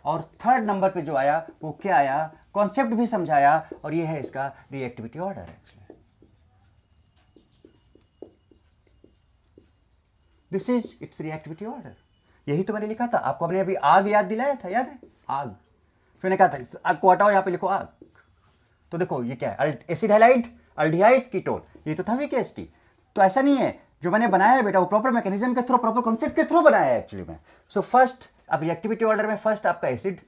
और थर्ड नंबर पे जो आया वो क्या आया, कॉन्सेप्ट भी समझाया, और ये है इसका reactivity order actually. This is it's reactivity order. यही तो मैंने लिखा था आपको, हमने अभी आग याद दिलाया था, याद है, आग। फिर मैंने कहा था आग को हटाओ, यहां पे लिखो आग। तो देखो ये क्या है, एसिड हैलाइड, अल्डिहाइड, कीटोन, ये तो था VKST। तो ऐसा नहीं है, जो मैंने बनाया है बेटा वो प्रॉपर मैकेनिज्म के थ्रू, प्रॉपर कॉन्सेप्ट के थ्रू बनाया है एक्चुअली में। सो फर्स्ट अब रिएक्टिविटी ऑर्डर में फर्स्ट आपका एसिड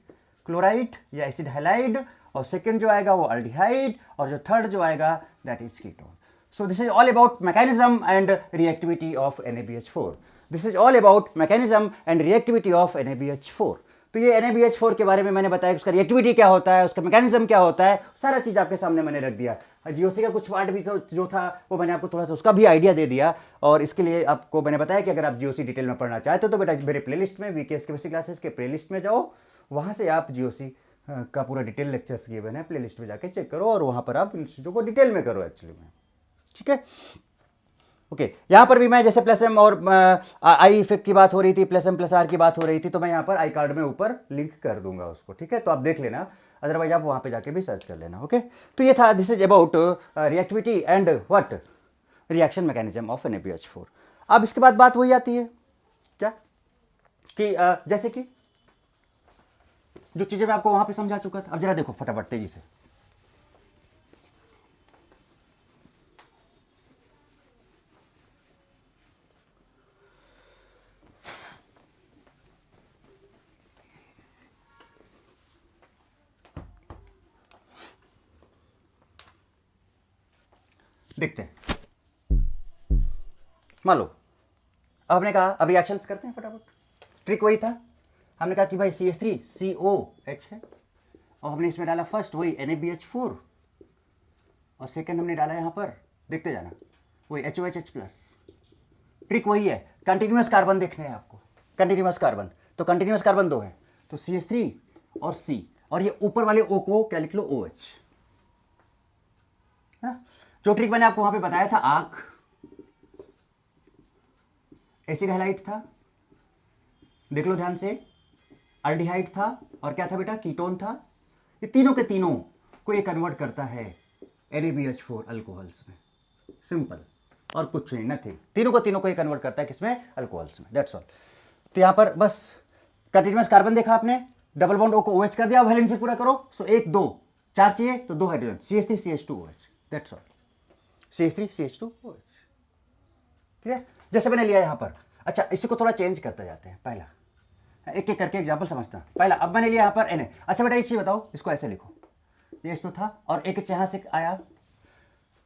क्लोराइड या एसिड हैलाइड, और सेकंड जो आएगा वो अल्डिहाइड, और जो थर्ड जो आएगा that is ketone. So this is all about mechanism and reactivity of NaBH4. This is all about mechanism and reactivity of NaBH4. तो ये NaBH4 के बारे में मैंने बताया, उसका रिएक्टिविटी क्या होता है, उसका मैकेनिज्म क्या होता है, सारा चीज़ आपके सामने मैंने रख दिया। जीओसी का कुछ पार्ट भी जो था वो मैंने आपको थोड़ा सा उसका भी आइडिया दे दिया। और इसके लिए आपको मैंने बताया कि अगर आप जीओसी डिटेल में पढ़ना चाहते हो तो बेटा मेरे प्लेलिस्ट में, VKS केमिस्ट्री क्लासेस के प्लेलिस्ट में जाओ, वहाँ से आप जीओसी का पूरा डिटेल लेक्चर्स किए हुए हैं, प्लेलिस्ट में जाके चेक करो और वहाँ पर आप इन चीज़ों को डिटेल में करो एक्चुअली में। ठीक है, ओके। यहां पर भी मैं जैसे प्लस एम और आई इफेक्ट की बात हो रही थी, प्लस एम प्लस आर की बात हो रही थी, तो मैं यहां पर आई कार्ड में ऊपर लिंक कर दूंगा उसको। ठीक है, तो आप देख लेना, अदरवाइज आप वहां पे जाके भी सर्च कर लेना। ओके, तो ये था, this is about reactivity and what, reaction mechanism of NaBH4। अब इसके बाद बात वही आती है क्या कि जैसे कि जो चीजें मैं आपको वहां पे समझा चुका था, अब जरा देखो फटाफट तेजी से। देखते हैं, मान लो अब हमने कहा, अब रिएक्शंस करते हैं फटाफट। ट्रिक वही था, हमने कहा कि भाई CH3COH है, और हमने इसमें डाला फर्स्ट वही NaBH4, और सेकंड हमने डाला यहां पर, देखते जाना, वही HOHH+। ट्रिक वही है, कंटिन्यूअस कार्बन देखने हैं आपको, कंटिन्यूअस कार्बन। तो कंटिन्यूअस कार्बन 2 है, तो CH3 और C, और ये ऊपर वाले O को क्या लिख लो, OH है ना। जो ट्रिक मैंने आपको वहां पे बताया था, आग, एसिड हैलाइड था, देख लो ध्यान से, अल्डिहाइड था, और क्या था बेटा, कीटोन था। ये तीनों के तीनों को ये कन्वर्ट करता है NaBH4 अल्कोहल्स में, सिंपल, और कुछ नहीं, नथिंग। तीनों को तीनों को ये कन्वर्ट करता है किसमें, अल्कोहल्स में, दैट्स ऑल। तो यहां पर बस कंटिन्यूअस कार्बन देखा आपने, डबल बॉन्ड O को OH कर दिया, अब वैलेंसी पूरा करो। सो 1 2 4 चाहिए तो 2 hydrogen, CH3CH2OH, that's all, CH3CH2OH। ठीक है, जैसे मैंने लिया यहां पर। अच्छा, इसी को थोड़ा चेंज करते जाते हैं, पहला एक एक करके एग्जांपल समझता हूं। पहला, अब मैंने लिया यहां पर Na। अच्छा बेटा एक चीज बताओ, इसको ऐसे लिखो, ये तो था, और एक H यहां से आया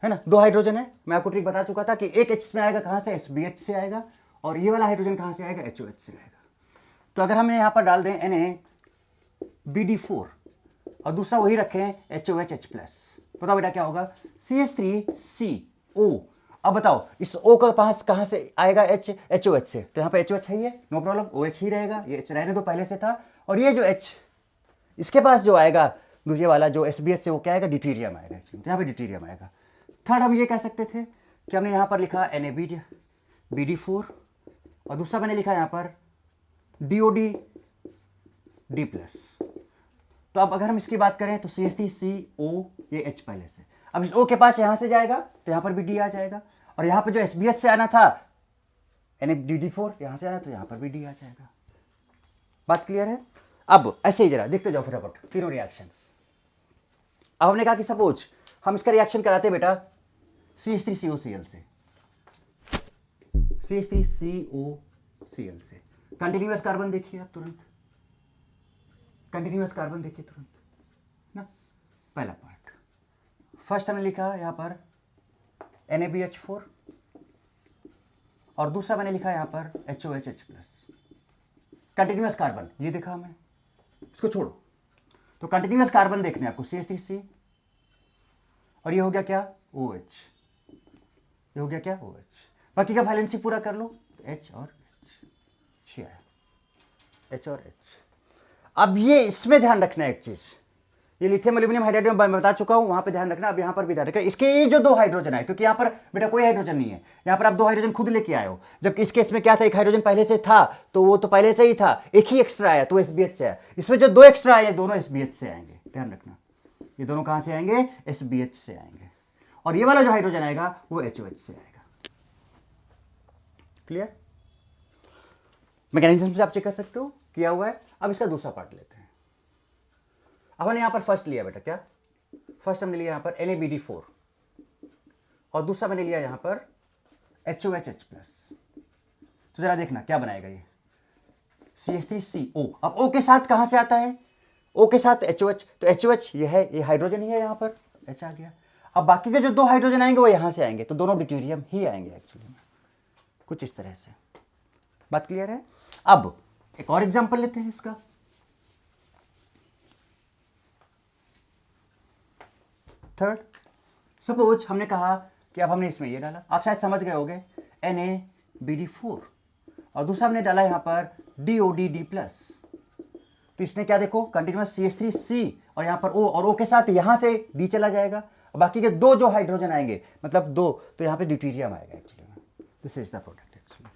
है ना, 2 हाइड्रोजन है। मैं आपको ट्रिक बता चुका था कि एक H में आएगा कहां से, SBH से आएगा, और ये वाला हाइड्रोजन कहां से आएगा, HOH से आएगा। तो अगर हमने यहां पर डाल दें NaBD4 और दूसरा वही रखें HOHH+, बताओ बेटा क्या होगा, CH3CO। अब बताओ इस O का पास कहां से आएगा, HOH से, तो यहां पे HOH है, ये नो प्रॉब्लम, OH ही रहेगा, ये H रहने दो, पहले से था। और ये जो H, इसके पास जो आएगा दूसरे वाला जो SBH से, वो क्या आएगा, ड्यूटेरियम आएगा एक्चुअली, तो यहाँ पे ड्यूटेरियम आएगा। थर्ड हम ये कह सकते थे कि हमने यहाँ पर लिखा NaBD4 और दूसरा मैंने लिखा यहाँ पर DOD D+। तो अब अगर हम इसकी बात करें तो CH3CO, ये H पहले से, अब इस O के पास यहाँ से जाएगा तो यहाँ पर भी D आ जाएगा, और यहाँ पर जो SBH से आना था NaBD4, यहाँ से आना तो यहाँ पर भी D आ जाएगा। बात क्लियर है? अब ऐसे ही जरा देखते जाओ फटाफट तीनों रिएक्शंस। अब हमने कहा कि सपोज हम इसका रिएक्शन कराते बेटा CH3COCl से, CH3COCl से। कंटिन्यूअस कार्बन देखिए आप तुरंत, कंटिन्यूअस कार्बन देखिए तुरंत ना। पहला पार्ट फर्स्ट हमने लिखा यहां पर NaBH4 और दूसरा मैंने लिखा यहां पर HOHH+। कंटिन्यूअस कार्बन ये देखा हमें, इसको छोड़ो। तो कंटिन्यूअस कार्बन देखने आपको CH3C, और ये हो गया क्या, OH, ये हो गया क्या, OH। बाकी का वैलेंसी पूरा कर लो, H और H, H और H। अब ये इसमें ध्यान रखना है एक चीज, ये लिथियम एल्यूमिनियम हाइड्राइड में मैं बता चुका हूं, वहां पे ध्यान रखना। अब यहां पर भी ध्यान रखना, इसके ये जो दो हाइड्रोजन है, क्योंकि यहां पर बेटा कोई हाइड्रोजन नहीं है, यहां पर आप दो हाइड्रोजन खुद लेके आए हो, जबकि इस केस में क्या था, एक हाइड्रोजन पहले से था, तो वो तो पहले से ही था, एक ही एक्स्ट्रा आया तो SBH से आया। इसमें जो दो एक्स्ट्रा आए दोनों SBH से आएंगे, ध्यान रखना, ये दोनों कहां से आएंगे, SBH से आएंगे, और ये वाला जो हाइड्रोजन आएगा वो HOH से आएगा। क्लियर? मैकेनिज्म से आप चेक कर सकते हो, किया हुआ है। अब इसका दूसरा पार्ट लेते हैं। अब हमने यहां पर फर्स्ट लिया बेटा, क्या फर्स्ट हमने लिया यहां पर NaBD4 और दूसरा मैंने लिया यहां पर HOHH+। तो जरा देखना क्या बनाएगा ये, CH3CO। अब O के साथ कहां से आता है, O के साथ HOH, तो HOH ये है, ये हाइड्रोजन ही है, यहां पर H आ गया। अब बाकी के जो दो हाइड्रोजन आएंगे वो यहां से आएंगे, तो दोनों ड्यूटेरियम ही आएंगे एक्चुअली में, कुछ इस तरह से। बात क्लियर है? अब एक और एग्जांपल लेते हैं इसका। थर्ड, सपोज हमने कहा कि अब हमने इसमें ये डाला, आप शायद समझ गए होंगे, NaBD4 और दूसरा हमने डाला यहां पर DOD D+। तो इसने क्या देखो, कंटिन्यूअस CH3C और यहां पर O, और O के साथ यहां से D चला जाएगा, और बाकी के दो जो हाइड्रोजन आएंगे मतलब दो, तो यहां पे ड्यूटेरियम आएगा एक्चुअली में। This is the product actually.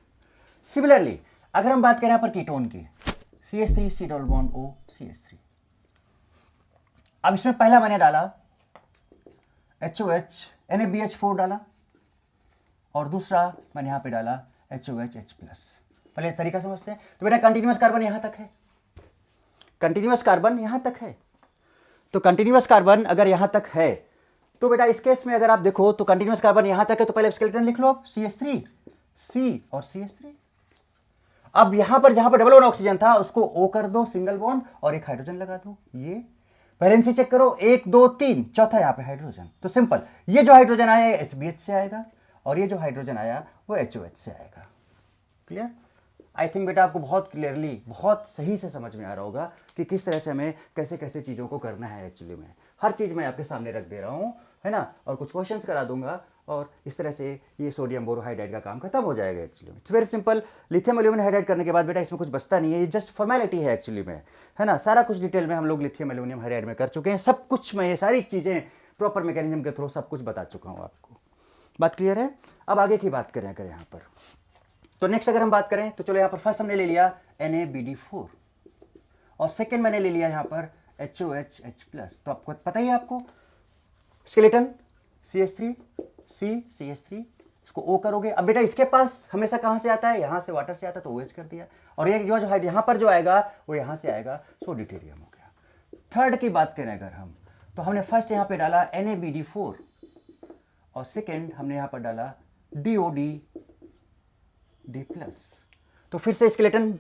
Similarly अगर हम बात करें यहां पर कीटोन की, CH3C double bond O CH3। अब इसमें पहला मैंने डाला HOH, NaBH4 डाला, और दूसरा मैंने यहां पे डाला HOHH+। पहले तरीका समझते हैं। तो बेटा कंटिन्यूअस कार्बन यहां तक है, कंटिन्यूअस कार्बन यहां तक है, तो कंटिन्यूअस कार्बन अगर यहां तक है तो बेटा इस केस में अगर आप देखो तो कंटिन्यूअस कार्बन यहां तक है, तो पहले स्केलेटन लिख लो आप, CH3 C और CH3। अब यहां पर जहां पर डबल बॉन्ड ऑक्सीजन था उसको O कर दो, सिंगल बॉन्ड, और एक हाइड्रोजन लगा दो। ये वैलेंसी चेक करो, 1 2 3, चौथा यहां पे हाइड्रोजन। तो सिंपल, ये जो हाइड्रोजन आया SBH से आएगा, और ये जो हाइड्रोजन आया वो HOH से आएगा। क्लियर? आई थिंक बेटा आपको बहुत क्लियरली, बहुत सही से समझ में आ रहा होगा कि किस तरह से हमें कैसे कैसे चीज़ों को करना है। एक्चुअली में हर चीज़ मैं आपके सामने रख दे रहा हूँ, है ना, और कुछ क्वेश्चंस करा दूंगा, और इस तरह से ये सोडियम बोरोहाइड्राइड का काम खत्म हो जाएगा। एक्चुअली में it's very simple. Lithium aluminium hydride करने के बाद बेटा इसमें कुछ बचता नहीं है, ये जस्ट फॉर्मेलिटी है एक्चुअली में, है ना। सारा कुछ डिटेल में हम लोग लिथियम एल्यूमिनियम हाइड्राइड में कर चुके हैं, सब कुछ मैं ये सारी चीज़ें प्रॉपर मैकेनिज्म के थ्रू सब कुछ बता चुका हूँ आपको। बात क्लियर है? अब आगे की बात करें अगर यहाँ पर, तो नेक्स्ट अगर हम बात करें तो चलो यहाँ पर फर्स्ट हमने ले लिया NaBD4 और सेकेंड मैंने ले लिया यहाँ पर HOHH+। तो आपको पता ही है, आपको स्केलेटन CH3C CH3, इसको O करोगे। अब बेटा इसके पास हमेशा कहाँ से आता है, यहाँ से वाटर से आता है, तो OH कर दिया, और ये जो यहाँ पर जो आएगा वो यहाँ से आएगा, सो ड्यूटेरियम हो गया। थर्ड की बात करें अगर हम, तो हमने फर्स्ट यहाँ पे डाला NaBD4 और सेकेंड हमने यहाँ पर डाला DOD D+। तो फिर से स्केलेटन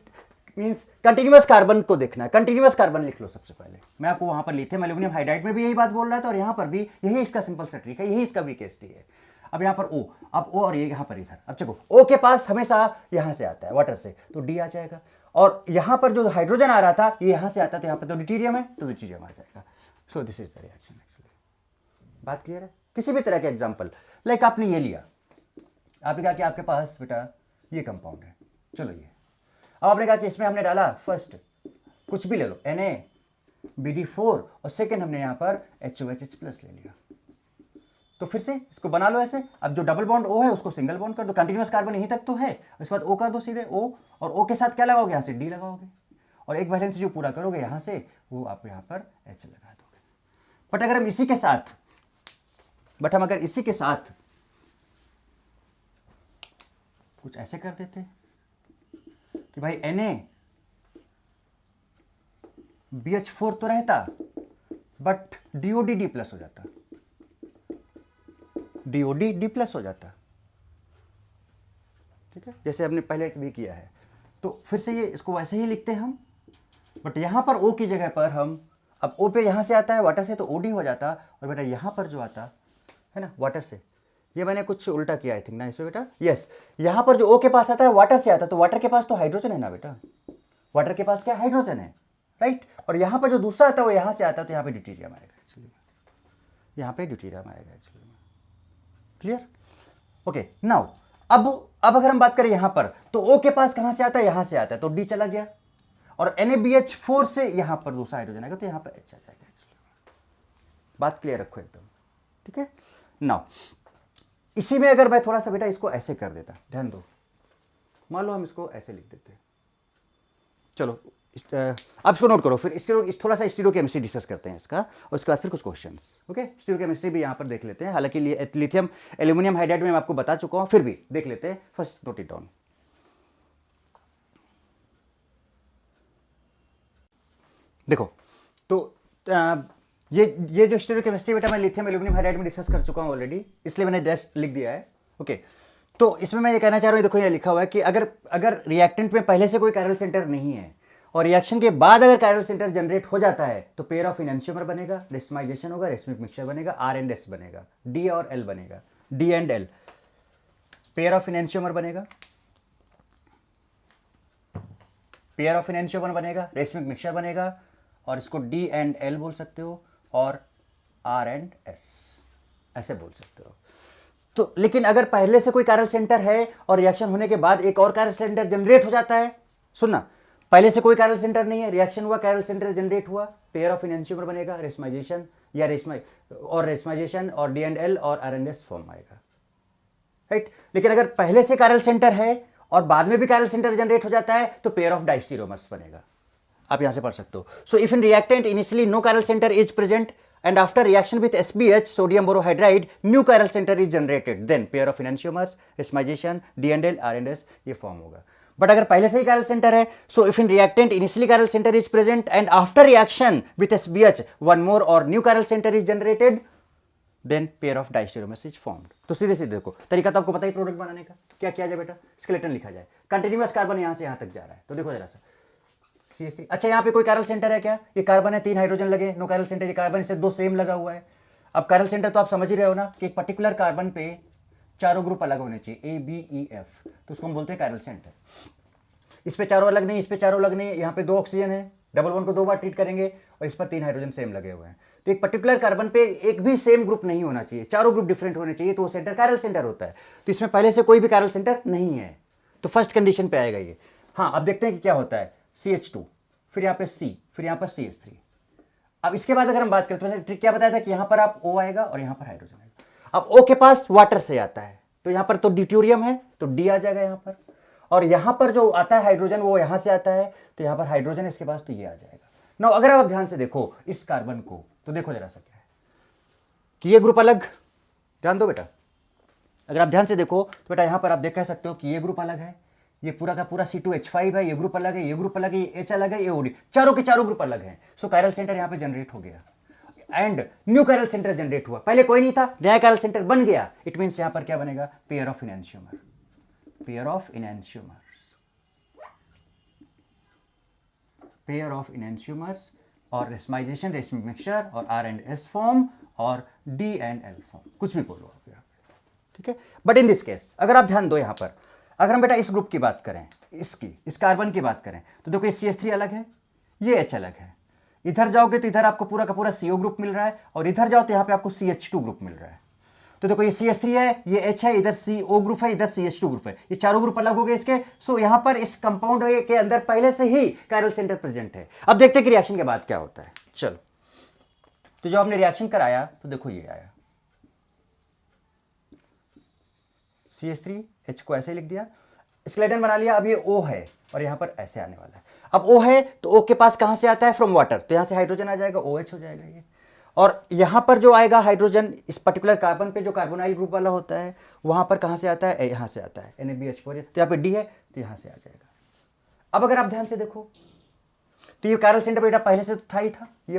मींस कंटिन्यूअस कार्बन को देखना है, कंटिन्यूअस कार्बन लिख लो सबसे पहले। मैं आपको वहां पर लिथियम एल्यूमिनियम हाइड्राइड में भी यही बात बोल रहा था, और यहां पर भी यही इसका सिंपल सा ट्रिक है, यही इसका वीकेस्ट है। अब यहां पर O, अब O और ये यहां पर इधर, अब देखो O के पास हमेशा यहां से आता है वाटर से, तो D आ जाएगा, और यहां पर जो हाइड्रोजन आ रहा था ये यहां से आता है, तो यहां पर तो ड्यूटेरियम है, तो ड्यूटेरियम आ जाएगा। सो this is the reaction actually. बात क्लियर है? किसी भी तरह के एग्जाम्पल, लाइक आपने ये लिया, आपने कहा कि आपके पास बेटा ये कंपाउंड है, चलो ये, अब आपने कहा कि इसमें हमने डाला फर्स्ट कुछ भी ले लो, Na BD4 और सेकेंड हमने यहाँ पर HOH प्लस ले लिया। तो फिर से इसको बना लो ऐसे। अब जो डबल बॉन्ड O है उसको सिंगल बॉन्ड कर दो, कंटिन्यूअस कार्बन यहीं तक तो है, उसके बाद O कर दो सीधे O, और O के साथ क्या लगाओगे, यहाँ से D लगाओगे, और एक वैलेंसी जो पूरा करोगे यहाँ से वो आप यहाँ पर H लगा दोगे। बट अगर हम इसी के साथ कुछ ऐसे कर देते कि भाई NaBH4 तो रहता बट DOD D प्लस हो जाता, DOD D प्लस हो जाता, ठीक है, जैसे हमने पहले भी किया है। तो फिर से ये इसको वैसे ही लिखते हैं हम, बट यहां पर O की जगह पर हम, अब O पे यहां से आता है वाटर से तो OD हो जाता, और बेटा यहां पर जो आता है ना वाटर से, ये मैंने कुछ उल्टा किया आई थिंक ना इसमें बेटा, यस, यहां पर जो O के पास आता है वाटर से आता, तो वाटर के पास तो हाइड्रोजन है ना बेटा, वाटर के पास क्या हाइड्रोजन है, राइट, और यहां पर जो दूसरा आता है वो यहां से आता है, तो यहां पे ड्यूटेरियम आएगा एक्चुअली, यहां पे ड्यूटेरियम आएगा एक्चुअली। क्लियर? ओके, नाउ अब अगर हम बात करें यहां पर, तो O के पास कहां से आता है, यहां से आता है, तो D चला गया, और NaBH4 से यहां पर दूसरा हाइड्रोजन आएगा, तो यहां पर H आ जाएगा एक्चुअली। बात क्लियर रखो एकदम, ठीक है। नाउ इसी में अगर मैं थोड़ा सा बेटा इसको ऐसे कर देता, ध्यान दो, मान लो हम इसको ऐसे लिख देते, चलो आप इसको नोट करो, फिर थोड़ा सा स्टीरियोकेमिस्ट्री डिस्कस करते हैं इसका, और उसके बाद फिर कुछ क्वेश्चंस, ओके। स्टीरियोकेमिस्ट्री भी यहाँ पर देख लेते हैं, हालांकि लिथियम एल्यूमिनियम हाइड्राइड में मैं आपको बता चुका हूँ, फिर भी देख लेते हैं, फर्स्ट नोट इट डाउन। देखो तो ये जो स्टीरियोकेमिस्ट्री बेटा मैं लिथियम एल्यूमिनियम हाइड्राइड में डिस्कस कर चुका हूँ ऑलरेडी, इसलिए मैंने जस्ट लिख दिया है, ओके। तो इसमें मैं ये कहना चाह रहा हूँ, देखो ये लिखा हुआ है कि अगर रिएक्टेंट में पहले से कोई कायरल सेंटर नहीं है और रिएक्शन के बाद अगर कायरल सेंटर जनरेट हो जाता है, तो पेयर ऑफ इनैंशियोमर बनेगा, रेस्माइजेशन होगा, रेशमिक मिक्सचर बनेगा, R एंड S बनेगा, D और L बनेगा, D and L, pair of enantiomer बनेगा, पेयर ऑफ इनैंशियोमर बनेगा, रेशमिक मिक्सचर बनेगा, और इसको D एंड L बोल सकते हो, और R एंड S ऐसे बोल सकते हो। तो लेकिन अगर पहले से कोई कायरल सेंटर है और रिएक्शन होने के बाद एक और कायरल सेंटर जनरेट हो जाता है, सुनना, पहले से कोई कायरल सेंटर नहीं है, रिएक्शन हुआ, कायरल सेंटर जनरेट हुआ, पेयर ऑफ इनैंशियोमर बनेगा, रेशमाइजेशन या रेशमाइजेशन और D एंड L और R एंड S फॉर्म आएगा, राइट। लेकिन अगर पहले से कायरल सेंटर है और बाद में भी कायरल सेंटर जनरेट हो जाता है, तो पेयर ऑफ डाइस्टीरियोमर्स बनेगा, आप यहां से पढ़ सकते हो। So if in reactant initially no chiral centre is present and after reaction with SBH, sodium borohydride, new chiral center is generated, then pair of enantiomers, racemization, D and L, R and S ये form होगा। But अगर पहले से ही chiral center है, so if in reactant initially chiral center is present and after reaction with SBH one more or new chiral center is generated, then pair of diastereomers is formed। तो सीधे सीधे देखो, तरीका तो आपको पता ही प्रोडक्ट बनाने का, क्या किया जाए बेटा, स्केलेटन लिखा जाए, कंटिन्यूअस कार्बन यहां से यहां तक जा रहा है, तो देखो जरा सा CH3, अच्छा यहाँ पे कोई कायरल सेंटर है क्या, ये कार्बन है, 3 हाइड्रोजन लगे, नो कायरल सेंटर, ये कार्बन इससे 2 सेम लगा हुआ है। अब कायरल सेंटर तो आप समझ ही रहे हो ना कि एक पर्टिकुलर कार्बन पे चारों ग्रुप अलग होने चाहिए, ABEF, तो उसको हम बोलते हैं कायरल सेंटर। इस पे चारों अलग नहीं, इस पे चारों अलग नहीं, यहाँ पे 2 ऑक्सीजन है, डबल बॉन्ड को 2 बार ट्रीट करेंगे, और इस पर 3 हाइड्रोजन सेम लगे हुए हैं, तो एक पर्टिकुलर कार्बन पे एक भी सेम ग्रुप नहीं होना चाहिए, चारों ग्रुप डिफरेंट होने चाहिए, तो वो सेंटर कायरल सेंटर होता है। तो इसमें पहले से कोई भी कायरल सेंटर नहीं है, तो फर्स्ट कंडीशन पे आएगा ये। हाँ, अब देखते हैं कि क्या होता है, CH2, फिर यहाँ पे C, फिर यहाँ पर CH3। अब इसके बाद अगर हम बात करें तो ट्रिक क्या बताया था कि यहाँ पर आप O आएगा और यहाँ पर हाइड्रोजन आएगा। अब O के पास वाटर से आता है, तो यहाँ पर तो ड्यूटेरियम है, तो D आ जाएगा यहाँ पर, और यहाँ पर जो आता है हाइड्रोजन वो यहाँ से आता है, तो यहाँ पर हाइड्रोजन है इसके पास, तो ये आ जाएगा। नाउ अगर आप ध्यान से देखो इस कार्बन को, तो देखो जरा सा क्या है कि ये ग्रुप अलग, ध्यान दो बेटा, अगर आप ध्यान से देखो तो बेटा यहाँ पर आप देख कह सकते हो कि ये ग्रुप अलग है, ये पूरा का पूरा C2H5 है, ये ग्रुप अलग है, ये ग्रुप अलग है, ये H अलग है, ये OD, चारों के चारों ग्रुप अलग हैं। सो कायरल सेंटर यहाँ पे जनरेट हो गया and new chiral centre generate हुआ, पहले कोई नहीं था, नया कायरल सेंटर बन गया, इट मींस यहाँ पर क्या बनेगा, pair of enantiomer, pair of enantiomers, pair of enantiomers, और रेशमाइजेशन, रेशमिक मिक्सचर, और R एंड S फॉर्म, और D एंड L फॉर्म, कुछ भी बोलो आप यहाँ पे, ठीक है। बट इन दिस केस अगर आप ध्यान दो यहाँ पर, अगर हम बेटा इस ग्रुप की बात करें, इस कार्बन की बात करें, तो देखो ये CH3 अलग है, ये H अलग है, इधर जाओगे तो इधर आपको पूरा का पूरा CO ग्रुप मिल रहा है, और इधर जाओ तो यहाँ पे आपको CH2 ग्रुप मिल रहा है। तो देखो ये CH3 है, ये H है, इधर CO ग्रुप है, इधर CH2 ग्रुप है, ये चारों ग्रुप अलग हो गए इसके। सो यहाँ पर इस कंपाउंड के अंदर पहले से ही कायरल सेंटर प्रेजेंट है। अब देखते हैं कि रिएक्शन के बाद क्या होता है। चलो, तो जो आपने रिएक्शन कराया तो देखो ये आया CH3H को ऐसे लिख दिया, स्केलेटन बना लिया। अब ये O है और यहाँ पर ऐसे आने वाला है। अब O है तो O के पास कहाँ से आता है? फ्रॉम वाटर, तो यहाँ से हाइड्रोजन आ जाएगा, OH हो जाएगा ये। और यहाँ पर जो आएगा हाइड्रोजन इस पर्टिकुलर कार्बन पे जो कार्बोनाइल ग्रुप वाला होता है, वहाँ पर कहाँ से आता है? यहाँ से आता है NaBH4, तो यहाँ पे D है तो यहाँ से आ जाएगा। अब अगर आप ध्यान से देखो तो ये कायरल सेंटर बेटा पहले से तो था ही था, ये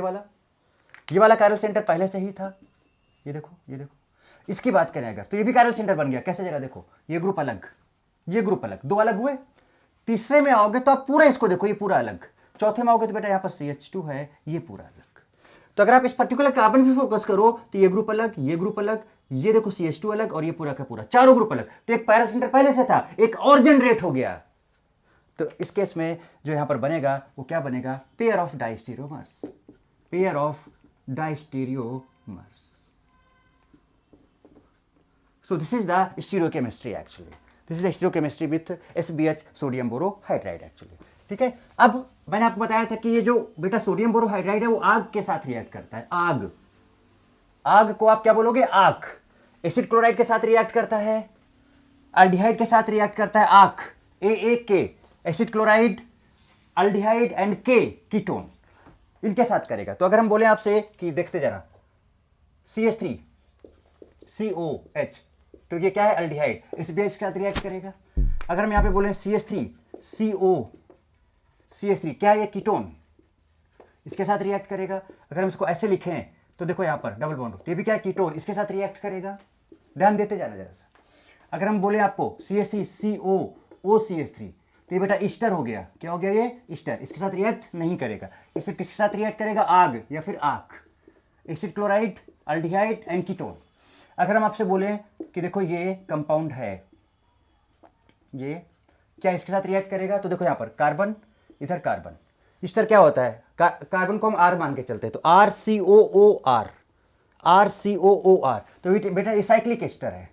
वाला कायरल सेंटर पहले से ही था। ये देखो इसकी बात करें अगर तो ये भी कायरल सेंटर बन गया। कैसे जरा देखो, ये ग्रुप अलग, ये ग्रुप अलग, दो अलग हुए। तीसरे में आओगे तो आप पूरा इसको देखो, ये पूरा अलग। चौथे में आओगे तो बेटा यहाँ पर CH2 है, ये पूरा अलग। तो अगर आप इस पर्टिकुलर कार्बन पे फोकस करो तो ये ग्रुप अलग, ये ग्रुप अलग, ये देखो CH2 अलग और ये पूरा का पूरा चारों ग्रुप अलग। तो एक पैरा सेंटर पहले से था, एक और जनरेट हो गया। तो इस केस में जो यहां पर बनेगा वो क्या बनेगा? Pair of diastereomers, pair of diastereomers. So this is the stereochemistry actually. This is the stereochemistry with SBH sodium borohydride actually. ठीक है। अब मैंने आपको बताया था कि ये जो बेटा सोडियम बोरोहाइड्राइड है वो आग के साथ रिएक्ट करता है। आग को आप क्या बोलोगे? आग। एसिड क्लोराइड के साथ रिएक्ट करता है, अल्डिहाइड के साथ रिएक्ट करता है आग, AAK, acid chloride, aldehyde and K ketone, इनके साथ करेगा। तो अगर हम बोले आपसे कि देखते जरा CH3 COH, तो ये क्या है? अल्डिहाइड, SBH के साथ रिएक्ट करेगा। अगर हम यहाँ पे बोले CH3 CH3 क्या है? ये कीटोन, इसके साथ रिएक्ट करेगा। अगर हम इसको ऐसे लिखें तो देखो यहाँ पर डबल बॉन्ड, तो ये भी क्या है? कीटोन, इसके साथ रिएक्ट करेगा। ध्यान देते जाना जरा सा। अगर हम बोले आपको CH3 COOCH3, तो ये बेटा ईस्टर हो गया। क्या हो गया? ये ईस्टर, इसके साथ रिएक्ट नहीं करेगा। इससे किसके साथ रिएक्ट करेगा? आग या फिर आग, acid chloride, aldehyde and ketone. अगर हम आपसे बोले कि देखो ये कंपाउंड है, ये क्या इसके साथ रिएक्ट करेगा? तो देखो यहाँ पर कार्बन, इधर कार्बन, ईस्टर क्या होता है? कार्बन को हम R मान के चलते हैं, तो RCOOR, तो बेटा ये साइक्लिक ईस्टर है,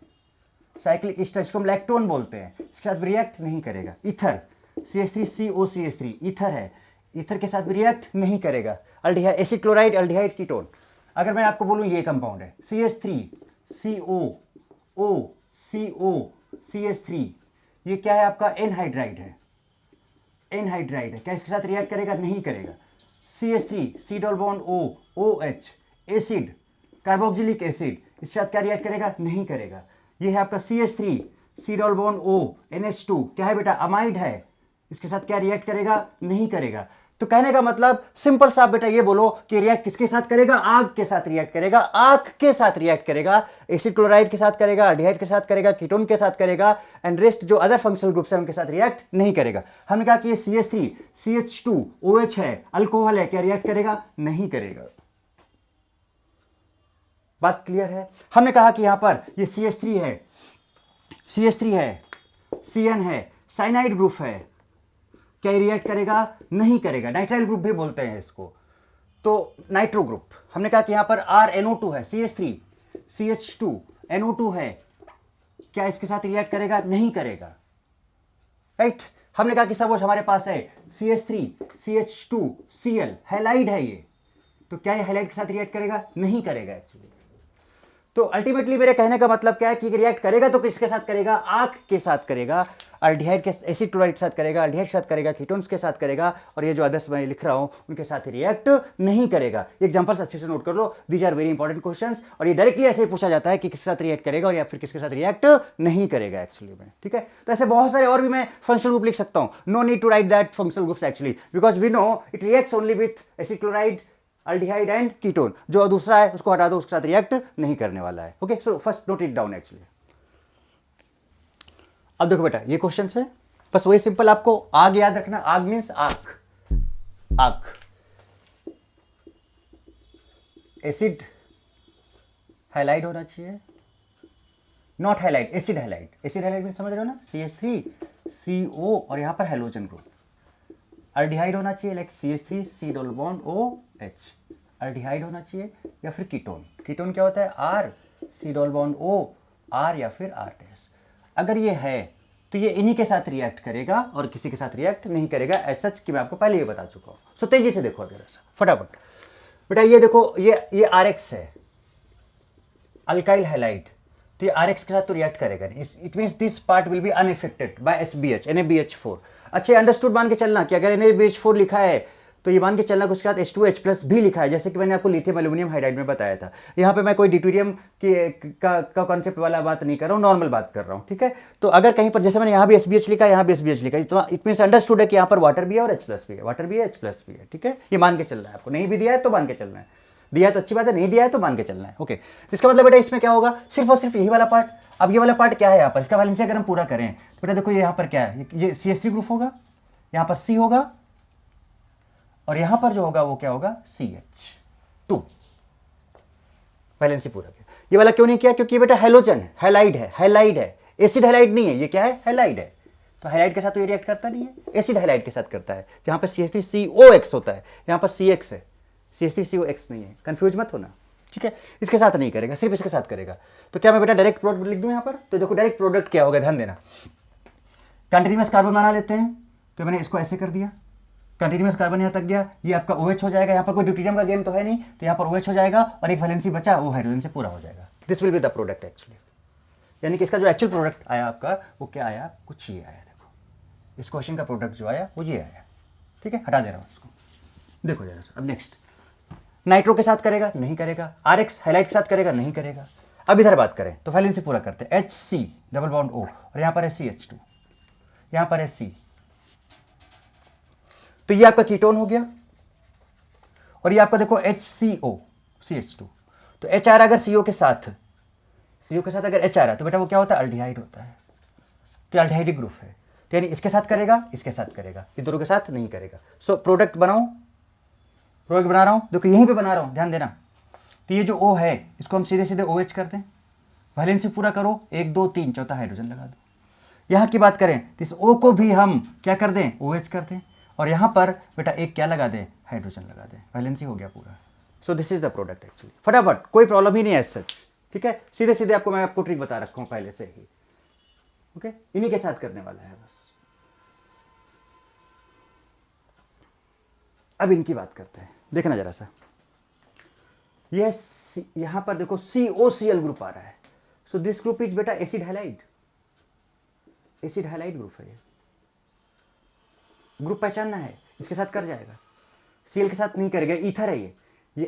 साइक्लिक ईस्टर, इसको हम लैक्टोन बोलते हैं। इसके साथ भी रिएक्ट नहीं करेगा। ईथर CH3 COCH3 ईथर है, ईथर के साथ भी रिएक्ट नहीं करेगा। Aldehyde, acid chloride, aldehyde, ketone. अगर मैं आपको बोलूं ये कंपाउंड है CH3 COCH3, ये क्या है? आपका एनहाइड्राइड है, एनहाइड्राइड है। क्या इसके साथ रिएक्ट करेगा? नहीं करेगा। CH3 C double bond O OH, acid, carboxylic acid, इसके साथ क्या रिएक्ट करेगा? नहीं करेगा। ये है आपका CH3 C double bond O NH2, क्या है बेटा? अमाइड है, इसके साथ क्या रिएक्ट करेगा? नहीं करेगा। तो कहने का मतलब सिंपल सा बेटा ये बोलो कि रिएक्ट किसके साथ करेगा? आग के साथ रिएक्ट करेगा, आग के साथ रिएक्ट करेगा, एसिड क्लोराइड के साथ करेगा, अल्डिहाइड के साथ करेगा, कीटोन के साथ करेगा, एंड रेस्ट जो अदर फंक्शनल ग्रुप्स हैं उनके साथ रिएक्ट नहीं करेगा। हमने कहा कि ये CH3 CH2 OH है, अल्कोहल है, क्या रिएक्ट करेगा? नहीं करेगा। बात क्लियर है? हमने कहा कि यहां पर ये CH3 है, CN है, साइनाइड ग्रुप है, क्या रिएक्ट करेगा? नहीं करेगा। नाइट्राइल ग्रुप भी बोलते हैं इसको, तो नाइट्रो ग्रुप। हमने कहा कि यहां पर RNO2 है, CH3 CH2 NO2 है, क्या इसके साथ रिएक्ट करेगा? नहीं करेगा। राइट। हमने कहा कि सपोज हमारे पास है CH3 CH2 Cl, हैलाइड है ये, तो क्या ये हैलाइड के साथ रिएक्ट करेगा? नहीं करेगा एक्चुअली। तो अल्टीमेटली मेरे कहने का मतलब क्या है कि रिएक्ट करेगा तो किसके साथ करेगा? आग के साथ करेगा, अल्डिहाइड के, एसिड क्लोराइड के साथ करेगा, अल्डिहाइड के साथ करेगा, कीटोन्स के साथ करेगा, और ये जो अदर्स मैं लिख रहा हूं उनके साथ रिएक्ट नहीं करेगा। एग्जांपल्स अच्छे से नोट कर लो, these are very important questions, और ये डायरेक्टली ऐसे पूछा जाता है कि किसके साथ रिएक्ट करेगा और या फिर किसके साथ रिएक्ट नहीं करेगा एक्चुअली में। ठीक है। तो ऐसे बहुत सारे और भी मैं फंक्शनल ग्रुप लिख सकता हूं। No need to write that functional groups actually, because we know it reacts only with acid chloride, aldehyde and ketone. जो दूसरा है उसको हटा दो, उसके साथ रिएक्ट नहीं करने वाला है। Okay, so first note it down actually. अब देखो बेटा ये क्वेश्चन है, बस वही सिंपल आपको आग याद रखना। आग मीन्स आग, आग, एसिड हाइलाइड होना चाहिए, not halide, acid halide. Acid halide means समझ रहे हो ना? CH3 CO और यहां पर हैलोजन ग्रुप। अल्डिहाइड होना चाहिए like CH3 C double bond OH, aldehyde होना चाहिए, या फिर कीटोन। कीटोन क्या होता है? R C double bond O R या फिर R डैश। अगर ये है तो ये इन्हीं के साथ रिएक्ट करेगा और किसी के साथ रिएक्ट नहीं करेगा, एज सच कि मैं आपको पहले ये बता चुका हूं। सो तेजी से देखो जरा सा फटाफट। बेटा ये देखो, ये RX है, अल्काइल हैलाइड, तो ये RX के साथ तो रिएक्ट करेगा नहीं, it means this part will be unaffected by SBH, NaBH4। अच्छा, अंडरस्टूड मान के चलना कि अगर NaBH4 लिखा है तो ये मान के चलना कि उसके साथ H2H+ भी लिखा है, जैसे कि मैंने आपको लिथियम एल्यूमिनियम हाइड्राइड में बताया था। यहाँ पे मैं कोई ड्यूटेरियम का कॉन्सेप्ट वाला बात नहीं कर रहा हूँ, नॉर्मल बात कर रहा हूँ, ठीक है। तो अगर कहीं पर जैसे मैंने यहाँ भी SBH लिखा है, यहाँ भी SBH लिखा है, तो इट मीन्स अंडरस्टूड है कि यहाँ पर वाटर भी है और H+ भी है, वाटर भी है, H+ भी है, ठीक है। ये मान के चलना है आपको, नहीं भी दिया है तो मान के चलना है, दिया है तो अच्छी बात है, नहीं दिया है तो मान के चलना है, ओके। तो इसका मतलब बेटा इसमें क्या होगा, सिर्फ और सिर्फ यही वाला पार्ट। अब ये वाला पार्ट क्या है यहाँ पर, इसका वैलेंसी अगर हम पूरा करें तो बेटा देखो ये यहाँ पर क्या है, ये CH3 ग्रुप होगा, यहाँ पर C होगा, और यहां पर जो होगा वो क्या होगा, CH2। वैलेंसी पूरा किया। ये वाला क्यों नहीं किया, क्योंकि बेटा हैलोजन है, हैलाइड है, हैलाइड है, एसिड हैलाइड नहीं है, ये क्या है, हैलाइड है। तो हैलाइड के साथ तो ये रिएक्ट करता नहीं है, एसिड हैलाइड के साथ करता है। जहां पर CH3COX होता है, यहां पर CX है, CH3COX नहीं है, कंफ्यूज मत होना, ठीक है। इसके साथ नहीं करेगा, सिर्फ इसके साथ करेगा। तो क्या मैं बेटा डायरेक्ट प्रोडक्ट लिख दूं यहां पर, तो देखो डायरेक्ट प्रोडक्ट क्या होगा, ध्यान देना। कंटिन्यूअस कार्बन बना लेते हैं, तो मैंने इसको ऐसे कर दिया, कंटिन्यूअस कार्बन यहाँ तक गया, ये आपका OH हो जाएगा, यहाँ पर कोई ड्यूटेरियम का गेम तो है नहीं, तो यहाँ पर OH हो जाएगा और एक वैलेंसी बचा, वो हाइड्रोजन से पूरा हो जाएगा। This will be the product actually, यानी कि इसका जो एक्चुअल प्रोडक्ट आया आपका वो क्या आया, कुछ ये आया। देखो इस क्वेश्चन का प्रोडक्ट जो आया वो ये आया, ठीक है। हटा दे रहा हूँ इसको, देखो जरा सा। अब नेक्स्ट, नाइट्रो के साथ करेगा, नहीं करेगा। RX हाइलाइट के साथ करेगा, नहीं करेगा। अब इधर बात करें तो वैलेंसी पूरा करते हैं, HC डबल बॉन्ड O, और यहाँ पर है CH2, यहाँ पर है C, तो ये आपका कीटोन हो गया, और ये आपका देखो HCO CH2। तो HR अगर CO के साथ अगर H आ रहा है तो बेटा वो क्या होता है, अल्डिहाइड होता है, तो अल्डिहाइड ग्रुप है। तो यानी इसके साथ करेगा, इसके साथ करेगा, ये दोनों के साथ नहीं करेगा। सो प्रोडक्ट बनाऊं, प्रोडक्ट बना रहा हूं, देखो यहीं पे बना रहा हूं, ध्यान देना। तो ये जो O है इसको हम सीधे सीधे OH कर दें, वैलेंसी पूरा करो, 1 2 3 चौथा हाइड्रोजन लगा दो। यहाँ की बात करें तो इस O को भी हम क्या कर दें, OH कर दें, और यहाँ पर बेटा एक क्या लगा दें, हाइड्रोजन लगा दें, वैलेंसी हो गया पूरा। सो this is the product actually, फटाफट, कोई प्रॉब्लम ही नहीं है एज सच, ठीक है। सीधे सीधे आपको मैं ट्रिक बता रखा हूँ पहले से ही, ओके। इन्हीं के साथ करने वाला है बस। अब इनकी बात करते हैं, देखना जरा सा। यह यहाँ पर देखो COCl ग्रुप आ रहा है, सो दिस ग्रुप इज बेटा acid halide, acid halide group है ये। ग्रुप पहचानना है, इसके साथ कर जाएगा, Cl के साथ नहीं करेगा, ईथर है ये